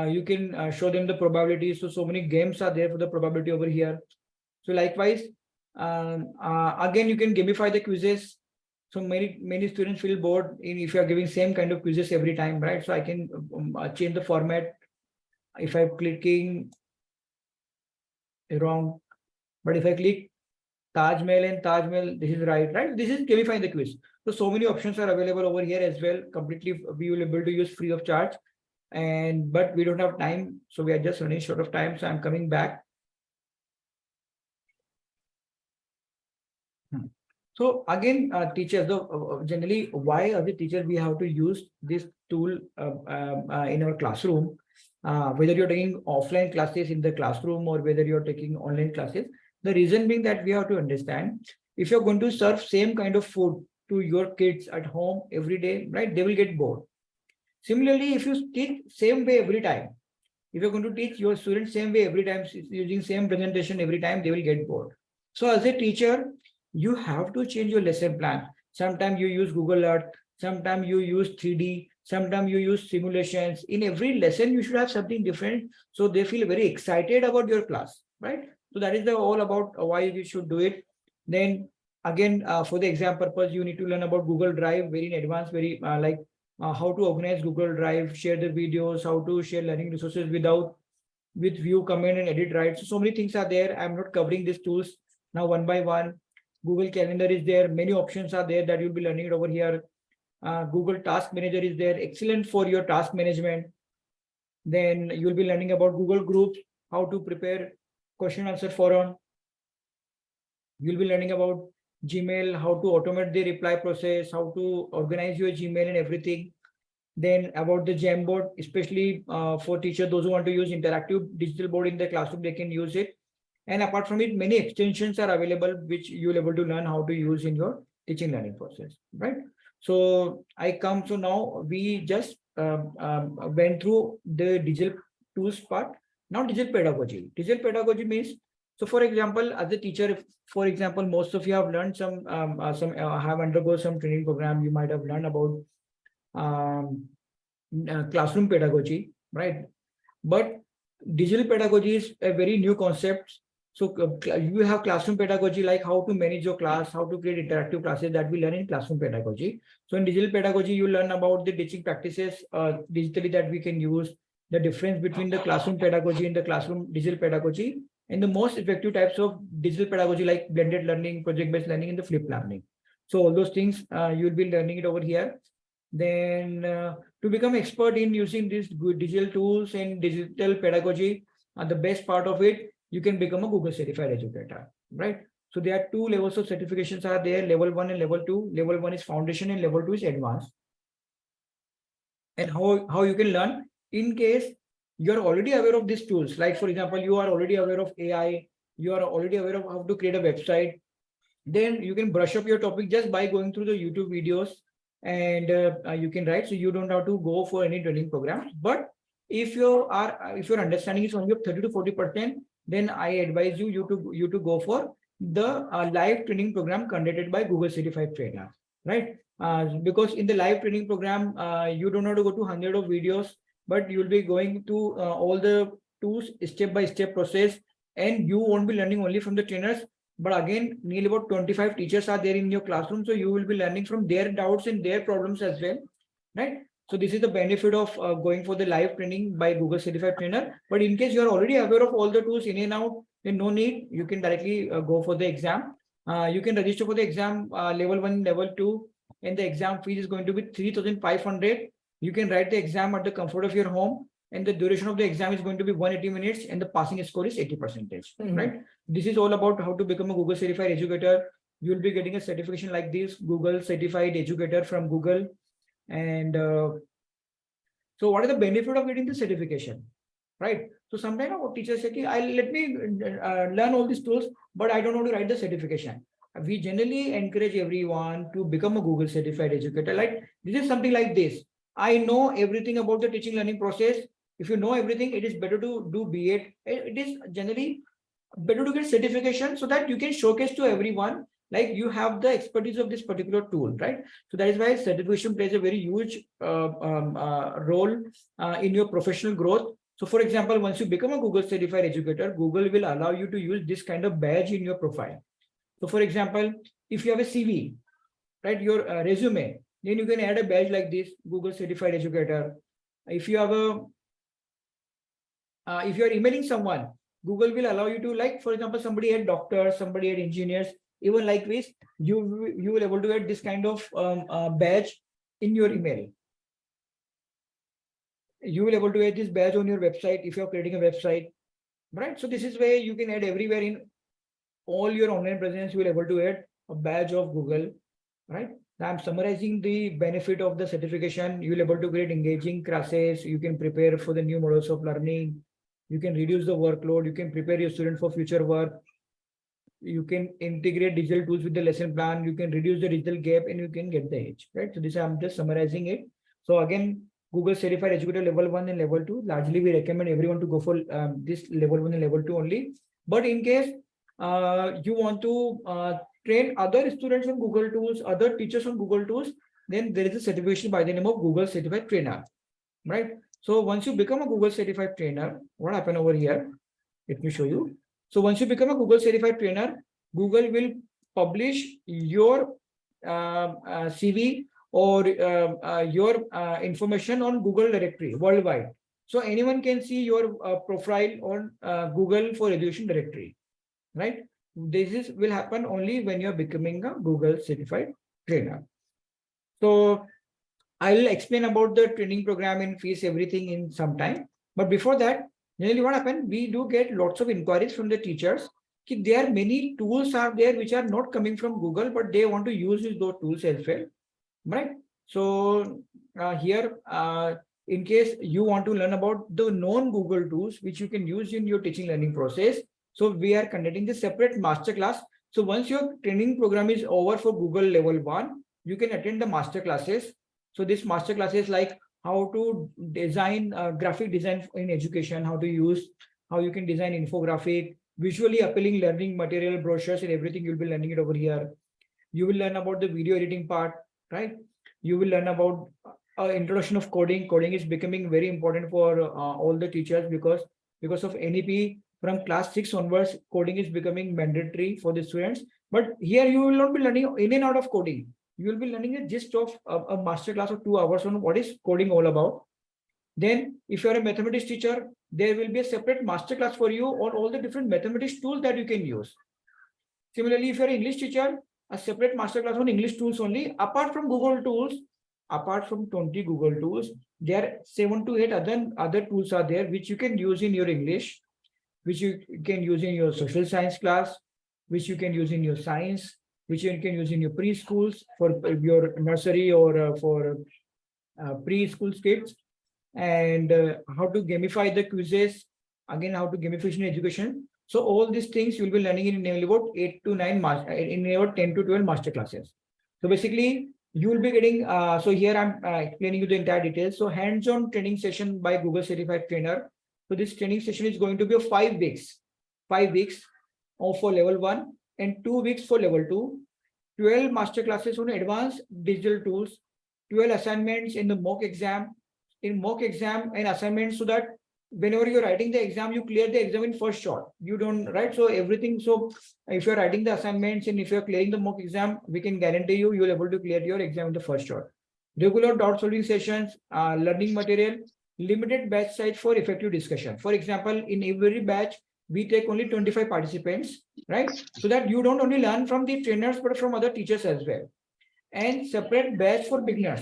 you can show them the probabilities. So many games are there for the probability over here. So likewise, again, you can gamify the quizzes. So many students feel bored if you are giving same kind of quizzes every time, right? So I can change the format. If I'm clicking wrong, but if I click Taj Mahal and Taj Mahal, this is right? This is gamifying the quiz. So many options are available over here as well. Completely, we will be able to use free of charge. But we don't have time, so we are just running short of time. So I'm coming back. So again, teachers, generally, why as a teacher we have to use this tool in our classroom, whether you're taking offline classes in the classroom or whether you're taking online classes. The reason being that we have to understand, if you're going to serve same kind of food to your kids at home every day, right, they will get bored. Similarly, if you teach same way every time, if you're going to teach your students same way every time, using same presentation every time, they will get bored. So as a teacher, you have to change your lesson plan. Sometimes you use Google Earth, sometimes you use 3D, sometimes you use simulations. In every lesson, you should have something different, so they feel very excited about your class, right? So that is the all about why you should do it. Then again, for the exam purpose, you need to learn about Google Drive, very in advanced, very how to organize Google Drive, share the videos, how to share learning resources with view, comment, and edit, right? So many things are there. I'm not covering these tools now one by one. Google Calendar is there. Many options are there that you'll be learning it over here. Google Task Manager is there. Excellent for your task management. Then you'll be learning about Google Groups, how to prepare question answer forum. You'll be learning about Gmail, how to automate the reply process, how to organize your Gmail and everything. Then about the Jamboard, especially for teachers, those who want to use interactive digital board in the classroom, they can use it. And apart from it, many extensions are available, which you'll able to learn how to use in your teaching learning process, right? So so now we just went through the digital tools part. Now digital pedagogy. Digital pedagogy means, so for example, as a teacher, if, for example, most of you have learned have undergone some training program, you might have learned about classroom pedagogy, right? But digital pedagogy is a very new concept. So you have classroom pedagogy, like how to manage your class, how to create interactive classes, that we learn in classroom pedagogy. So in digital pedagogy, you learn about the teaching practices digitally that we can use, the difference between the classroom pedagogy and the classroom digital pedagogy, and the most effective types of digital pedagogy like blended learning, project-based learning, and the flipped learning. So all those things you'll be learning it over here. Then to become expert in using these good digital tools and digital pedagogy, the best part of it, you can become a Google certified educator, right? So there are 2 levels of certifications are there, level 1 and level 2. Level 1 is foundation and level 2 is advanced. And how you can learn, in case you're already aware of these tools, like for example, you are already aware of AI, you are already aware of how to create a website, then you can brush up your topic just by going through the YouTube videos, and you can write. So you don't have to go for any training programs. But if your understanding is only of 30 to 40%, then I advise you to go for the live training program conducted by Google certified trainer, right? Because in the live training program, you don't have to go to 100 of videos, but you'll be going to all the tools step by step process, and you won't be learning only from the trainers, but again, nearly about 25 teachers are there in your classroom, so you will be learning from their doubts and their problems as well, right? So this is the benefit of going for the live training by Google certified trainer. But in case you are already aware of all the tools in and out, then no need. You can directly go for the exam. You can register for the exam level 1, level 2, and the exam fees is going to be 3,500. You can write the exam at the comfort of your home, and the duration of the exam is going to be 180 minutes, and the passing score is 80%, right? This is all about how to become a Google certified educator. You'll be getting a certification like this, Google certified educator from Google. And so what is the benefit of getting the certification, right? So sometimes our teachers say, let me learn all these tools, but I don't know to write the certification. We generally encourage everyone to become a Google certified educator. Like this is something like this. I know everything about the teaching learning process. If you know everything, it is better to do B.Ed. It is generally better to get certification so that you can showcase to everyone, like you have the expertise of this particular tool, right? So that is why certification plays a very huge role in your professional growth. So for example, once you become a Google certified educator, Google will allow you to use this kind of badge in your profile. So for example, if you have a CV, right, your resume, then you can add a badge like this, Google certified educator. If you have if you are emailing someone, Google will allow you to, like for example, somebody had doctors, somebody had engineers, even like this, you will able to add this kind of badge in your email. You will able to add this badge on your website if you are creating a website, right? So this is where you can add everywhere in all your online presence. You will able to add a badge of Google, right? Now I'm summarizing the benefit of the certification. You will able to create engaging classes. You can prepare for the new models of learning. You can reduce the workload. You can prepare your student for future work. You can integrate digital tools with the lesson plan. You can reduce the digital gap, and you can get the edge, right? So this I'm just summarizing it. So again, Google Certified Educator level 1 and level 2. Largely, we recommend everyone to go for this level 1 and level 2 only. But in case you want to train other students on Google Tools, other teachers on Google Tools, then there is a certification by the name of Google Certified Trainer, right? So once you become a Google Certified Trainer, what happened over here? Let me show you. So once you become a Google Certified Trainer, Google will publish your CV or your information on Google directory worldwide. So anyone can see your profile on Google for Education directory, right? This will happen only when you're becoming a Google Certified Trainer. So I'll explain about the training program and fees, everything in some time. But before that, generally what happened, we do get lots of inquiries from the teachers. There are many tools are there which are not coming from Google, but they want to use those tools elsewhere, right? So here, in case you want to learn about the non-Google tools, which you can use in your teaching learning process. So we are conducting the separate masterclass. So once your training program is over for Google level 1, you can attend the master classes. So this master class is like how to design graphic design in education, how you can design infographic, visually appealing learning material, brochures and everything. You'll be learning it over here. You will learn about the video editing part, right? You will learn about introduction of coding. Coding is becoming very important for all the teachers because of NEP from class 6 onwards, coding is becoming mandatory for the students. But here you will not be learning in and out of coding. You will be learning a gist of a master class of 2 hours on what is coding all about. Then if you're a mathematics teacher, there will be a separate master class for you on all the different mathematics tools that you can use. Similarly, if you're an English teacher, a separate master class on English tools only. Apart from Google tools, apart from 20 Google tools, there are 7 to 8 other tools are there which you can use in your English, which you can use in your social science class, which you can use in your science, which you can use in your preschools for your nursery or for preschool kids, and how to gamify the quizzes, again how to gamification education. So all these things you'll be learning in about 8 to 9 in about 10 to 12 master classes. So basically you will be getting so here I'm explaining you the entire details. So hands-on training session by Google Certified Trainer. So this training session is going to be 5 weeks, 5 weeks for level 1 and 2 weeks for level 2, 12 master classes on advanced digital tools, 12 assignments in the mock exam, and assignments, so that whenever you're writing the exam, you clear the exam in first shot. You don't, right? So everything. So if you're writing the assignments and if you're clearing the mock exam, we can guarantee you you'll able to clear your exam in the first shot. Regular doubt solving sessions, learning material, limited batch size for effective discussion. For example, in every batch, we take only 25 participants, right? So that you don't only learn from the trainers, but from other teachers as well. And separate batch for beginners.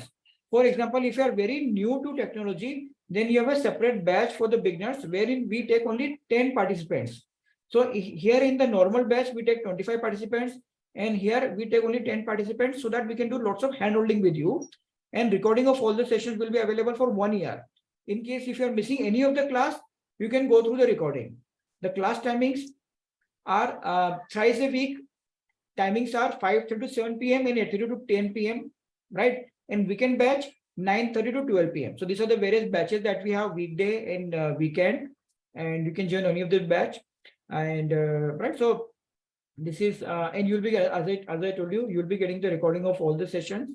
For example, if you are very new to technology, then you have a separate batch for the beginners wherein we take only 10 participants. So here in the normal batch, we take 25 participants, and here we take only 10 participants so that we can do lots of handholding with you. And recording of all the sessions will be available for 1 year. In case if you are missing any of the class, you can go through the recording. The class timings are thrice a week. Timings are 5:30 to 7 p.m. and 8:30 to 10 p.m. right? And weekend batch 9:30 to 12 p.m. So these are the various batches that we have, weekday and weekend, and you can join any of the batch. And right, so this is and you'll be, as I told you, you'll be getting the recording of all the sessions.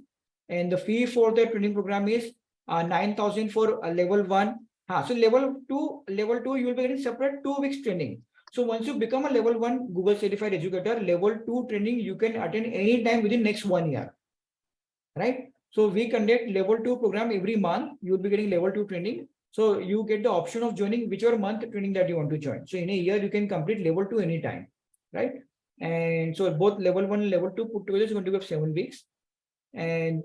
And the fee for the training program is 9,000 for level 1. So level 2, you will be getting separate 2 weeks training. So once you become a level 1 Google Certified Educator, level 2 training you can attend anytime within next 1 year, right? So we conduct level 2 program every month. You will be getting level 2 training. So you get the option of joining whichever month training that you want to join. So in a year, you can complete level 2 anytime, right? And so both level 1 and level 2 put together is going to be 7 weeks. And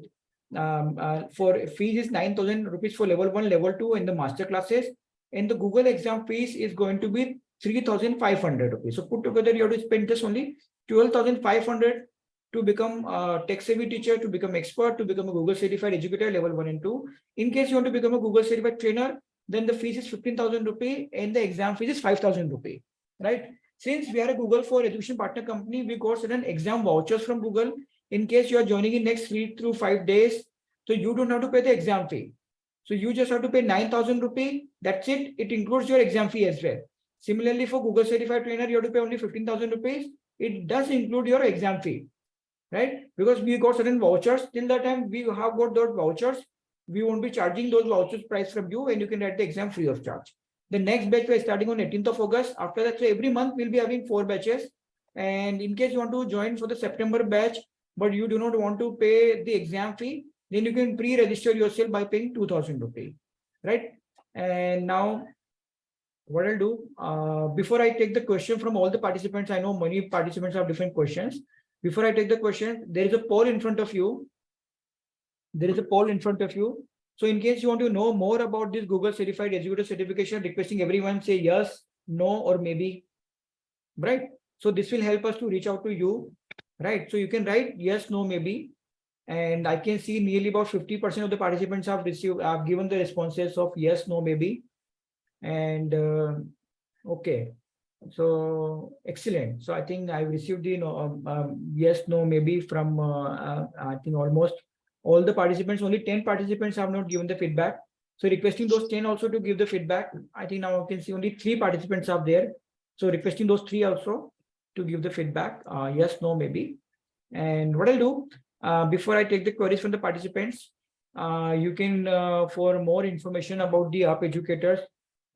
for fees is 9,000 rupees for level 1, level 2 and the master classes. And the Google exam fees is going to be 3,500 rupees. So put together, you have to spend just only 12,500 to become a tech-savvy teacher, to become expert, to become a Google Certified Educator level 1 and 2. In case you want to become a Google Certified Trainer, then the fees is 15,000 rupee and the exam fees is 5,000 rupee, right? Since we are a Google for Education partner company, we got certain exam vouchers from Google. In case you are joining in next 3 to 5 days, so you don't have to pay the exam fee. So you just have to pay 9,000 rupees. That's it. It includes your exam fee as well. Similarly, for Google Certified Trainer, you have to pay only 15,000 rupees. It does include your exam fee, right? Because we got certain vouchers. Till that time, we have got those vouchers. We won't be charging those vouchers price from you, and you can write the exam free of charge. The next batch we're starting on 18th of August. After that, so every month we'll be having 4 batches. And in case you want to join for the September batch, but you do not want to pay the exam fee, then you can pre-register yourself by paying 2,000 rupees, right? And now what I'll do, before I take the question from all the participants, I know many participants have different questions. Before I take the question, there is a poll in front of you. There is a poll in front of you. So in case you want to know more about this Google Certified Educator certification, requesting everyone say yes, no, or maybe, right? So this will help us to reach out to you, right? So you can write yes, no, maybe. And I can see nearly about 50% of the participants have given the responses of yes, no, maybe. And okay, so excellent. So I think I received the yes, no, maybe from I think almost all the participants. Only 10 participants have not given the feedback. So requesting those 10 also to give the feedback. I think now I can see only 3 participants are there. So requesting those 3 also to give the feedback. Yes, no, maybe. And what I'll do, before I take the queries from the participants, you can, for more information about the UP Educators,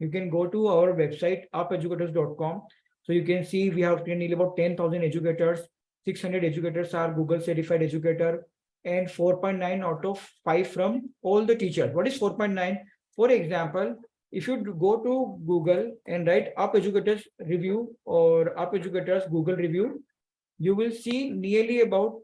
you can go to our website, upeducators.com. So you can see we have nearly about 10,000 educators, 600 educators are Google Certified Educator, and 4.9 out of 5 from all the teachers. What is 4.9? For example, if you go to Google and write UP Educators review or UP Educators Google review, you will see nearly about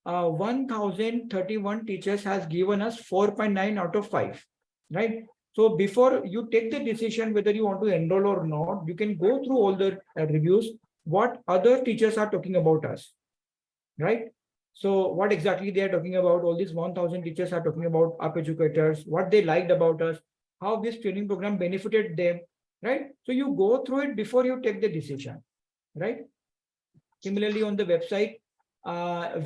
1,031 teachers has given us 4.9 out of 5, right? So before you take the decision whether you want to enroll or not, you can go through all the reviews, what other teachers are talking about us, right? So what exactly they are talking about, all these 1,000 teachers are talking about UP Educators, what they liked about us, how this training program benefited them, right? So you go through it before you take the decision, right? Similarly, on the website,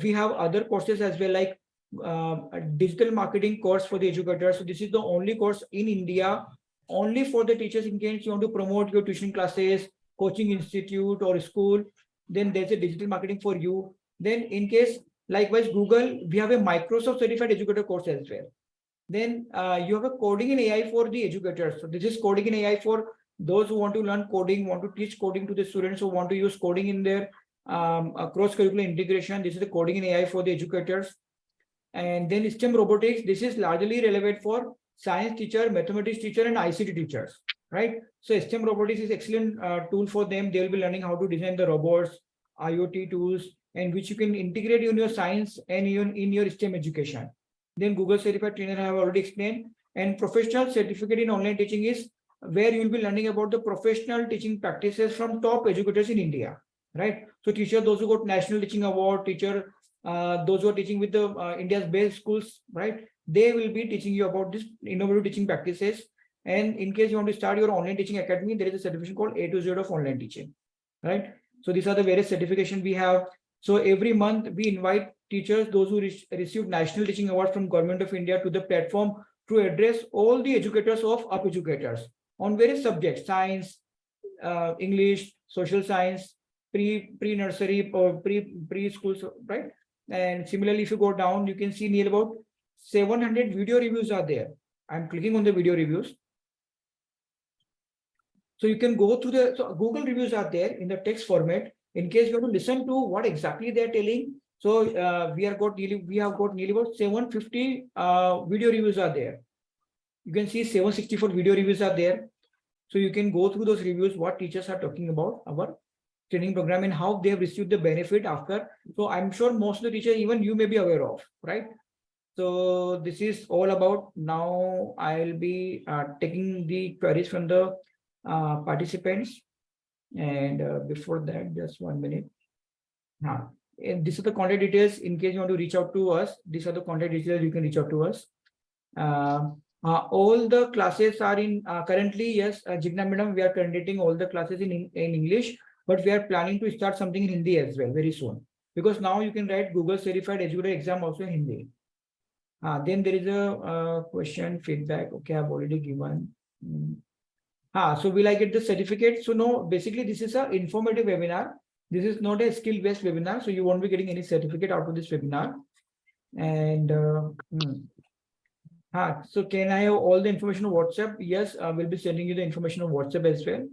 we have other courses as well, like a digital marketing course for the educators. So this is the only course in India, only for the teachers. In case you want to promote your tuition classes, coaching institute or school, then there's a digital marketing for you. Then in case, likewise, Google, we have a Microsoft Certified Educator course as well. Then you have a coding in AI for the educators. So this is coding in AI for those who want to learn coding, want to teach coding to the students who want to use coding in their cross-curricular integration. This is the coding in AI for the educators. And then STEM robotics, this is largely relevant for science teacher, mathematics teacher, and ICT teachers, right? So STEM robotics is excellent tool for them. They will be learning how to design the robots, IoT tools, and which you can integrate in your science and in your STEM education. Then Google Certified Trainer I have already explained. And professional certificate in online teaching is where you will be learning about the professional teaching practices from top educators in India, right? So teacher, those who got National Teaching Award, teacher, those who are teaching with the India's best schools, right? They will be teaching you about this innovative teaching practices. And in case you want to start your online teaching academy, there is a certification called A to Z of online teaching, right? So these are the various certifications we have. So every month we invite teachers, those who receive National Teaching Award from Government of India, to the platform to address all the educators of UP Educators on various subjects: science, English, social science, pre-nursery or preschool, right? And similarly, if you go down, you can see near about 700 video reviews are there. I'm clicking on the video reviews. So you can go through the, so Google reviews are there in the text format. In case you want to listen to what exactly they're telling. So we have got nearly about 750 video reviews are there. You can see 764 video reviews are there. So you can go through those reviews, what teachers are talking about our training program and how they have received the benefit after. So I'm sure most of the teachers, even you may be aware of, right? So this is all about. Now I'll be taking the queries from the participants. And before that, just 1 minute. Now, these are the contact details. In case you want to reach out to us, these are the contact details. You can reach out to us. All the classes are in currently, yes, Jigna madam, we are conducting all the classes in English, but we are planning to start something in Hindi as well very soon, because now you can write Google Certified Educator exam also in Hindi. Then there is a question feedback. Okay, I've already given. So will I get the certificate? So no, basically this is a informative webinar. This is not a skill-based webinar. So you won't be getting any certificate out of this webinar. And so can I have all the information on WhatsApp? Yes, I will be sending you the information on WhatsApp as well.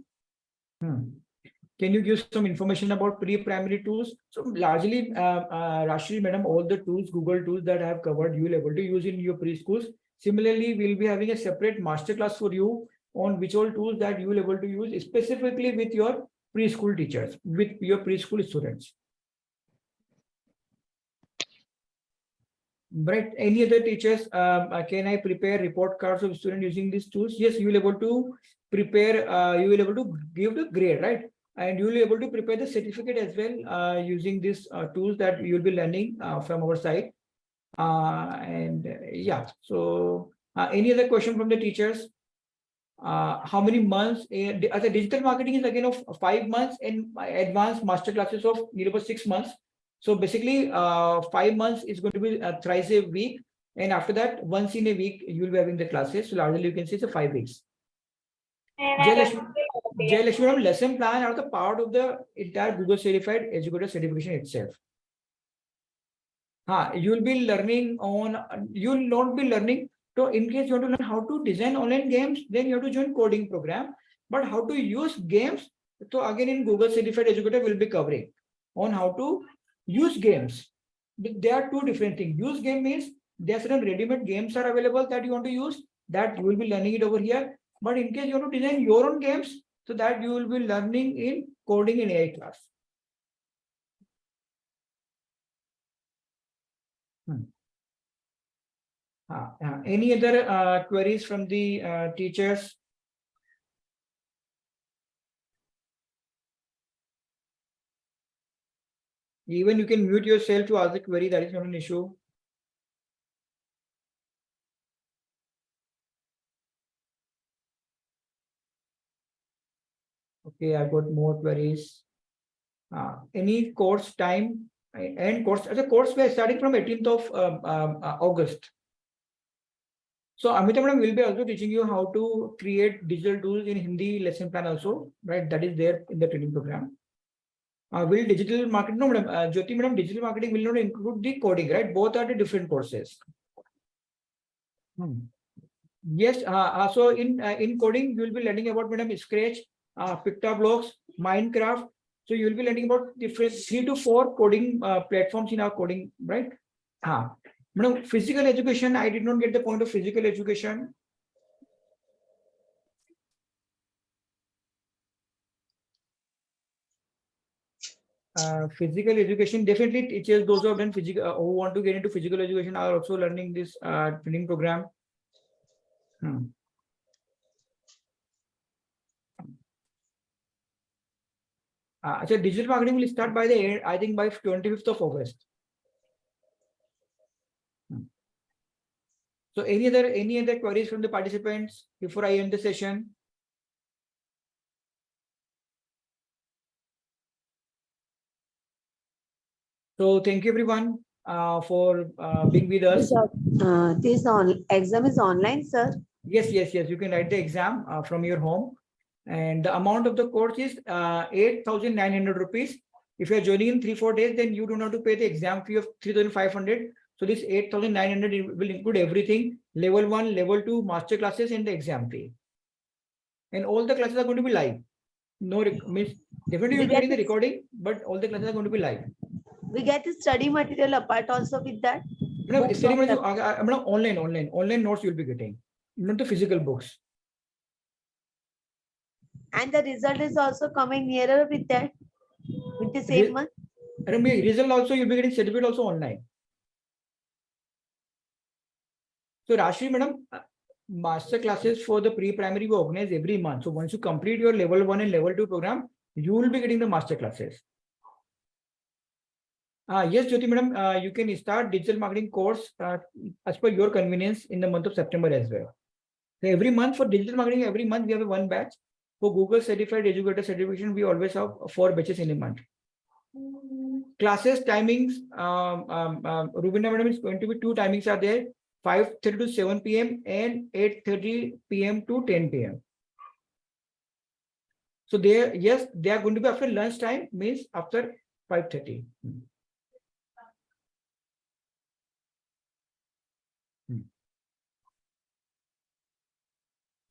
Can you give some information about pre-primary tools? So largely, Rashmi madam, all the tools, Google tools that I have covered, you will be able to use in your preschools. Similarly, we'll be having a separate masterclass for you on which all tools that you will be able to use specifically with your preschool teachers, with your preschool students. Right. Any other teachers? Can I prepare report cards of students using these tools? Yes, you will be able to prepare. You will be able to give the grade, right? And you will be able to prepare the certificate as well using these tools that you will be learning from our side. So any other question from the teachers? How many months? As a digital marketing is again of 5 months and advanced master classes of nearly 6 months. So basically 5 months is going to be thrice a week. And after that, once in a week, you will be having the classes. So largely you can see it's 5 weeks. Jayalakshmi, lesson plan are the part of the entire Google certified educator certification itself. You will be learning on, you will not be learning. So in case you want to learn how to design online games, then you have to join coding program. But how to use games, so again in Google certified educator will be covering on how to use games. There are two different things. Use game means there are certain ready-made games are available that you want to use, that you will be learning it over here. But in case you want to design your own games, so that you will be learning in coding in AI class. Any other queries from the teachers? Even you can mute yourself to ask the query, that is not an issue. Okay, I got more queries. Any course time and course as a course we are starting from 18th of August. So Amita madam will be also teaching you how to create digital tools in Hindi lesson plan also, right? That is there in the training program. Will digital marketing, no madam, Jyoti madam, digital marketing will not include the coding, right? Both are the different courses. Yes, so in coding, you will be learning about madam Scratch, Pictoblocks, Minecraft. So you will be learning about different 3 to 4 coding platforms in our coding, right? Madam, physical education, I did not get the point of physical education. Physical education, definitely teachers, those who have done physical, who want to get into physical education are also learning this training program. So digital marketing will start by the end, I think by 25th of August. So any other queries from the participants before I end the session? So thank you everyone for being with us. This exam is online, sir. Yes. You can write the exam from your home, and the amount of the course is 8,900 rupees. If you are joining in 3-4 days, then you do not have to pay the exam fee of 3,500. So this 8,900 will include everything: level 1, level 2, master classes, and the exam fee. And all the classes are going to be live. No, means definitely you'll be getting the recording, but all the classes are going to be live. We get the study material apart also with that. No, online notes you'll be getting, not the physical books. And the result is also coming nearer with that, with the same month. Result also you'll be getting certificate also online. So Rashmi madam, master classes for the pre-primary we organize every month. So once you complete your level 1 and level 2 program, you will be getting the master classes. Yes, Jyoti madam, you can start digital marketing course as per your convenience in the month of September as well. So every month for digital marketing, every month we have one batch. For Google certified educator certification, we always have 4 batches in a month. Classes timings, Rubina madam, is going to be 2 timings are there. 5:30 to 7 p.m. and 8:30 p.m. to 10 p.m. So they, yes, they are going to be after lunch time, means after 5:30.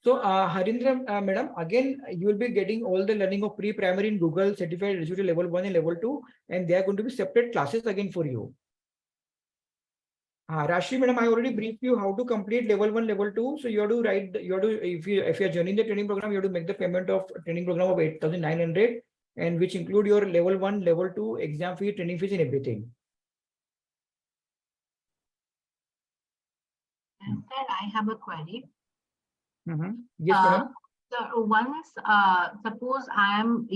So, Harindra, madam, again, you will be getting all the learning of pre-primary in Google certified educator level 1 and level 2, and they are going to be separate classes again for you. Rashi, madam, I already briefed you how to complete level 1, level 2. So you have to write, you have to, if you are joining the training program, you have to make the payment of training program of 8,900, and which include your level 1, level 2 exam fee, training fees, and everything. And sir, I have a query. Yes, madam. So one is, suppose I am,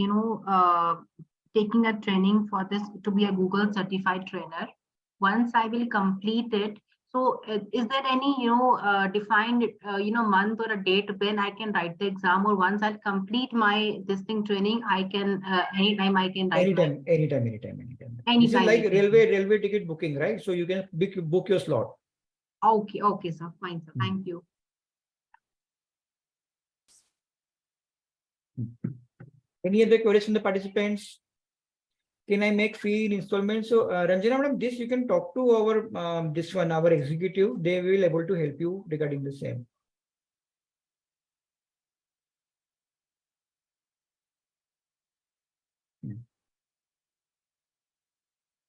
taking a training for this to be a Google certified trainer. Once I will complete it, so is there any, defined, month or a date when I can write the exam, or once I complete my this thing training, I can, anytime I can write. Anytime. This is like railway ticket booking, right? So you can book your slot. Okay, sir. Fine, sir. Thank you. Any other queries from the participants? Can I make fee in installments? So, Ranjana, madam, this you can talk to our our executive. They will able to help you regarding the same.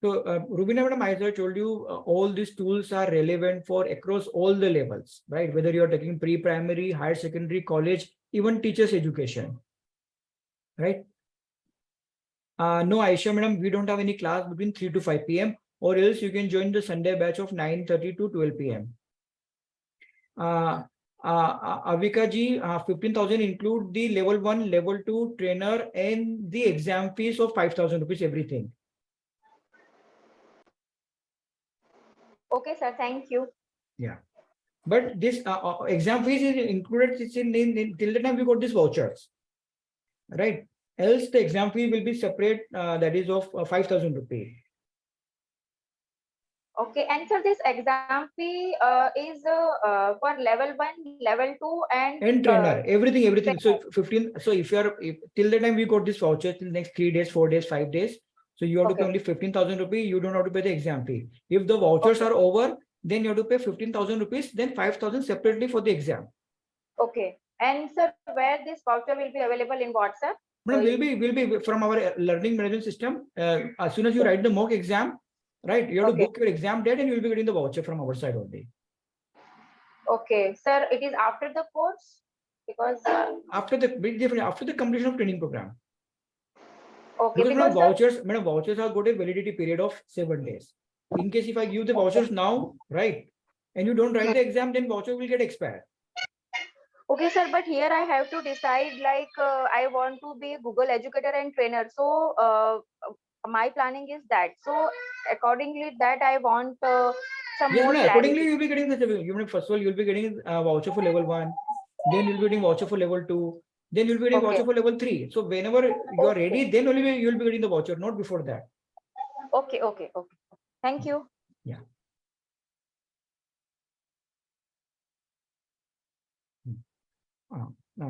So, Rubina, madam, as I told you, all these tools are relevant for across all the levels, right? Whether you are taking pre-primary, higher secondary, college, even teachers education, right? No, Aisha, madam, we don't have any class between 3 to 5 p.m. or else you can join the Sunday batch of 9:30 to 12 p.m. Avika ji, 15,000 include the level 1, level 2 trainer and the exam fees of 5,000 rupees, everything. Okay, sir. Thank you. Yeah. But this exam fees is included till the time we got these vouchers, right? Else the exam fee will be separate, that is of 5,000 rupees. Okay, and sir, this exam fee is for level 1, level 2, and trainer, everything. So 15. So if till the time we got this voucher till next 3 days, 4 days, 5 days, so you have to pay only 15,000 rupees. You don't have to pay the exam fee. If the vouchers are over, then you have to pay 15,000 rupees, then 5,000 separately for the exam. Okay. And sir, where this voucher will be available in WhatsApp? Madam, will be from our learning management system. As soon as you write the mock exam, right, you have to book your exam date and you will be getting the voucher from our side only. Okay, sir, it is after the course, because after the completion of training program. Okay, because vouchers have got a validity period of 7 days. In case if I give the vouchers now, right, and you don't write the exam, then voucher will get expired. Okay, sir, but here I have to decide, like, I want to be Google educator and trainer. So my planning is that. So accordingly, that I want some more clarity. Accordingly, you'll be getting the first of all, you'll be getting a voucher for level 1, then you'll be getting voucher for level 2, then you'll be getting voucher for level 3. So whenever you are ready, then only you'll be getting the voucher, not before that. Okay. Thank you. Yeah.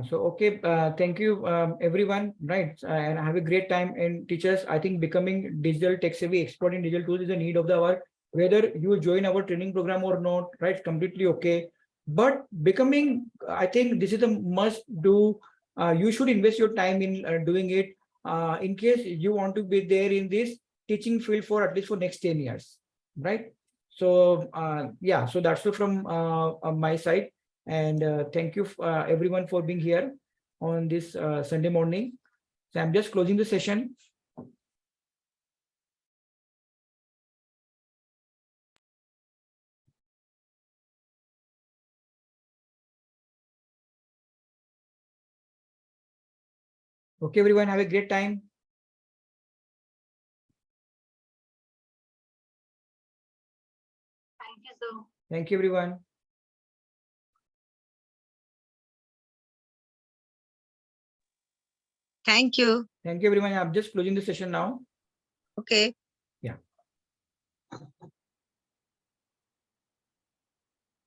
So okay, thank you everyone, right, and have a great time. And teachers, I think becoming digital tech savvy expert in digital tools is a need of the hour. Whether you join our training program or not, right, completely okay. But becoming, I think this is a must do. You should invest your time in doing it in case you want to be there in this teaching field for at least for next 10 years, right? So yeah, so that's all from my side. And thank you everyone for being here on this Sunday morning. So I'm just closing the session. Okay, everyone, have a great time. Thank you, sir. Thank you, everyone. Thank you. Thank you, everyone. I'm just closing the session now. Okay.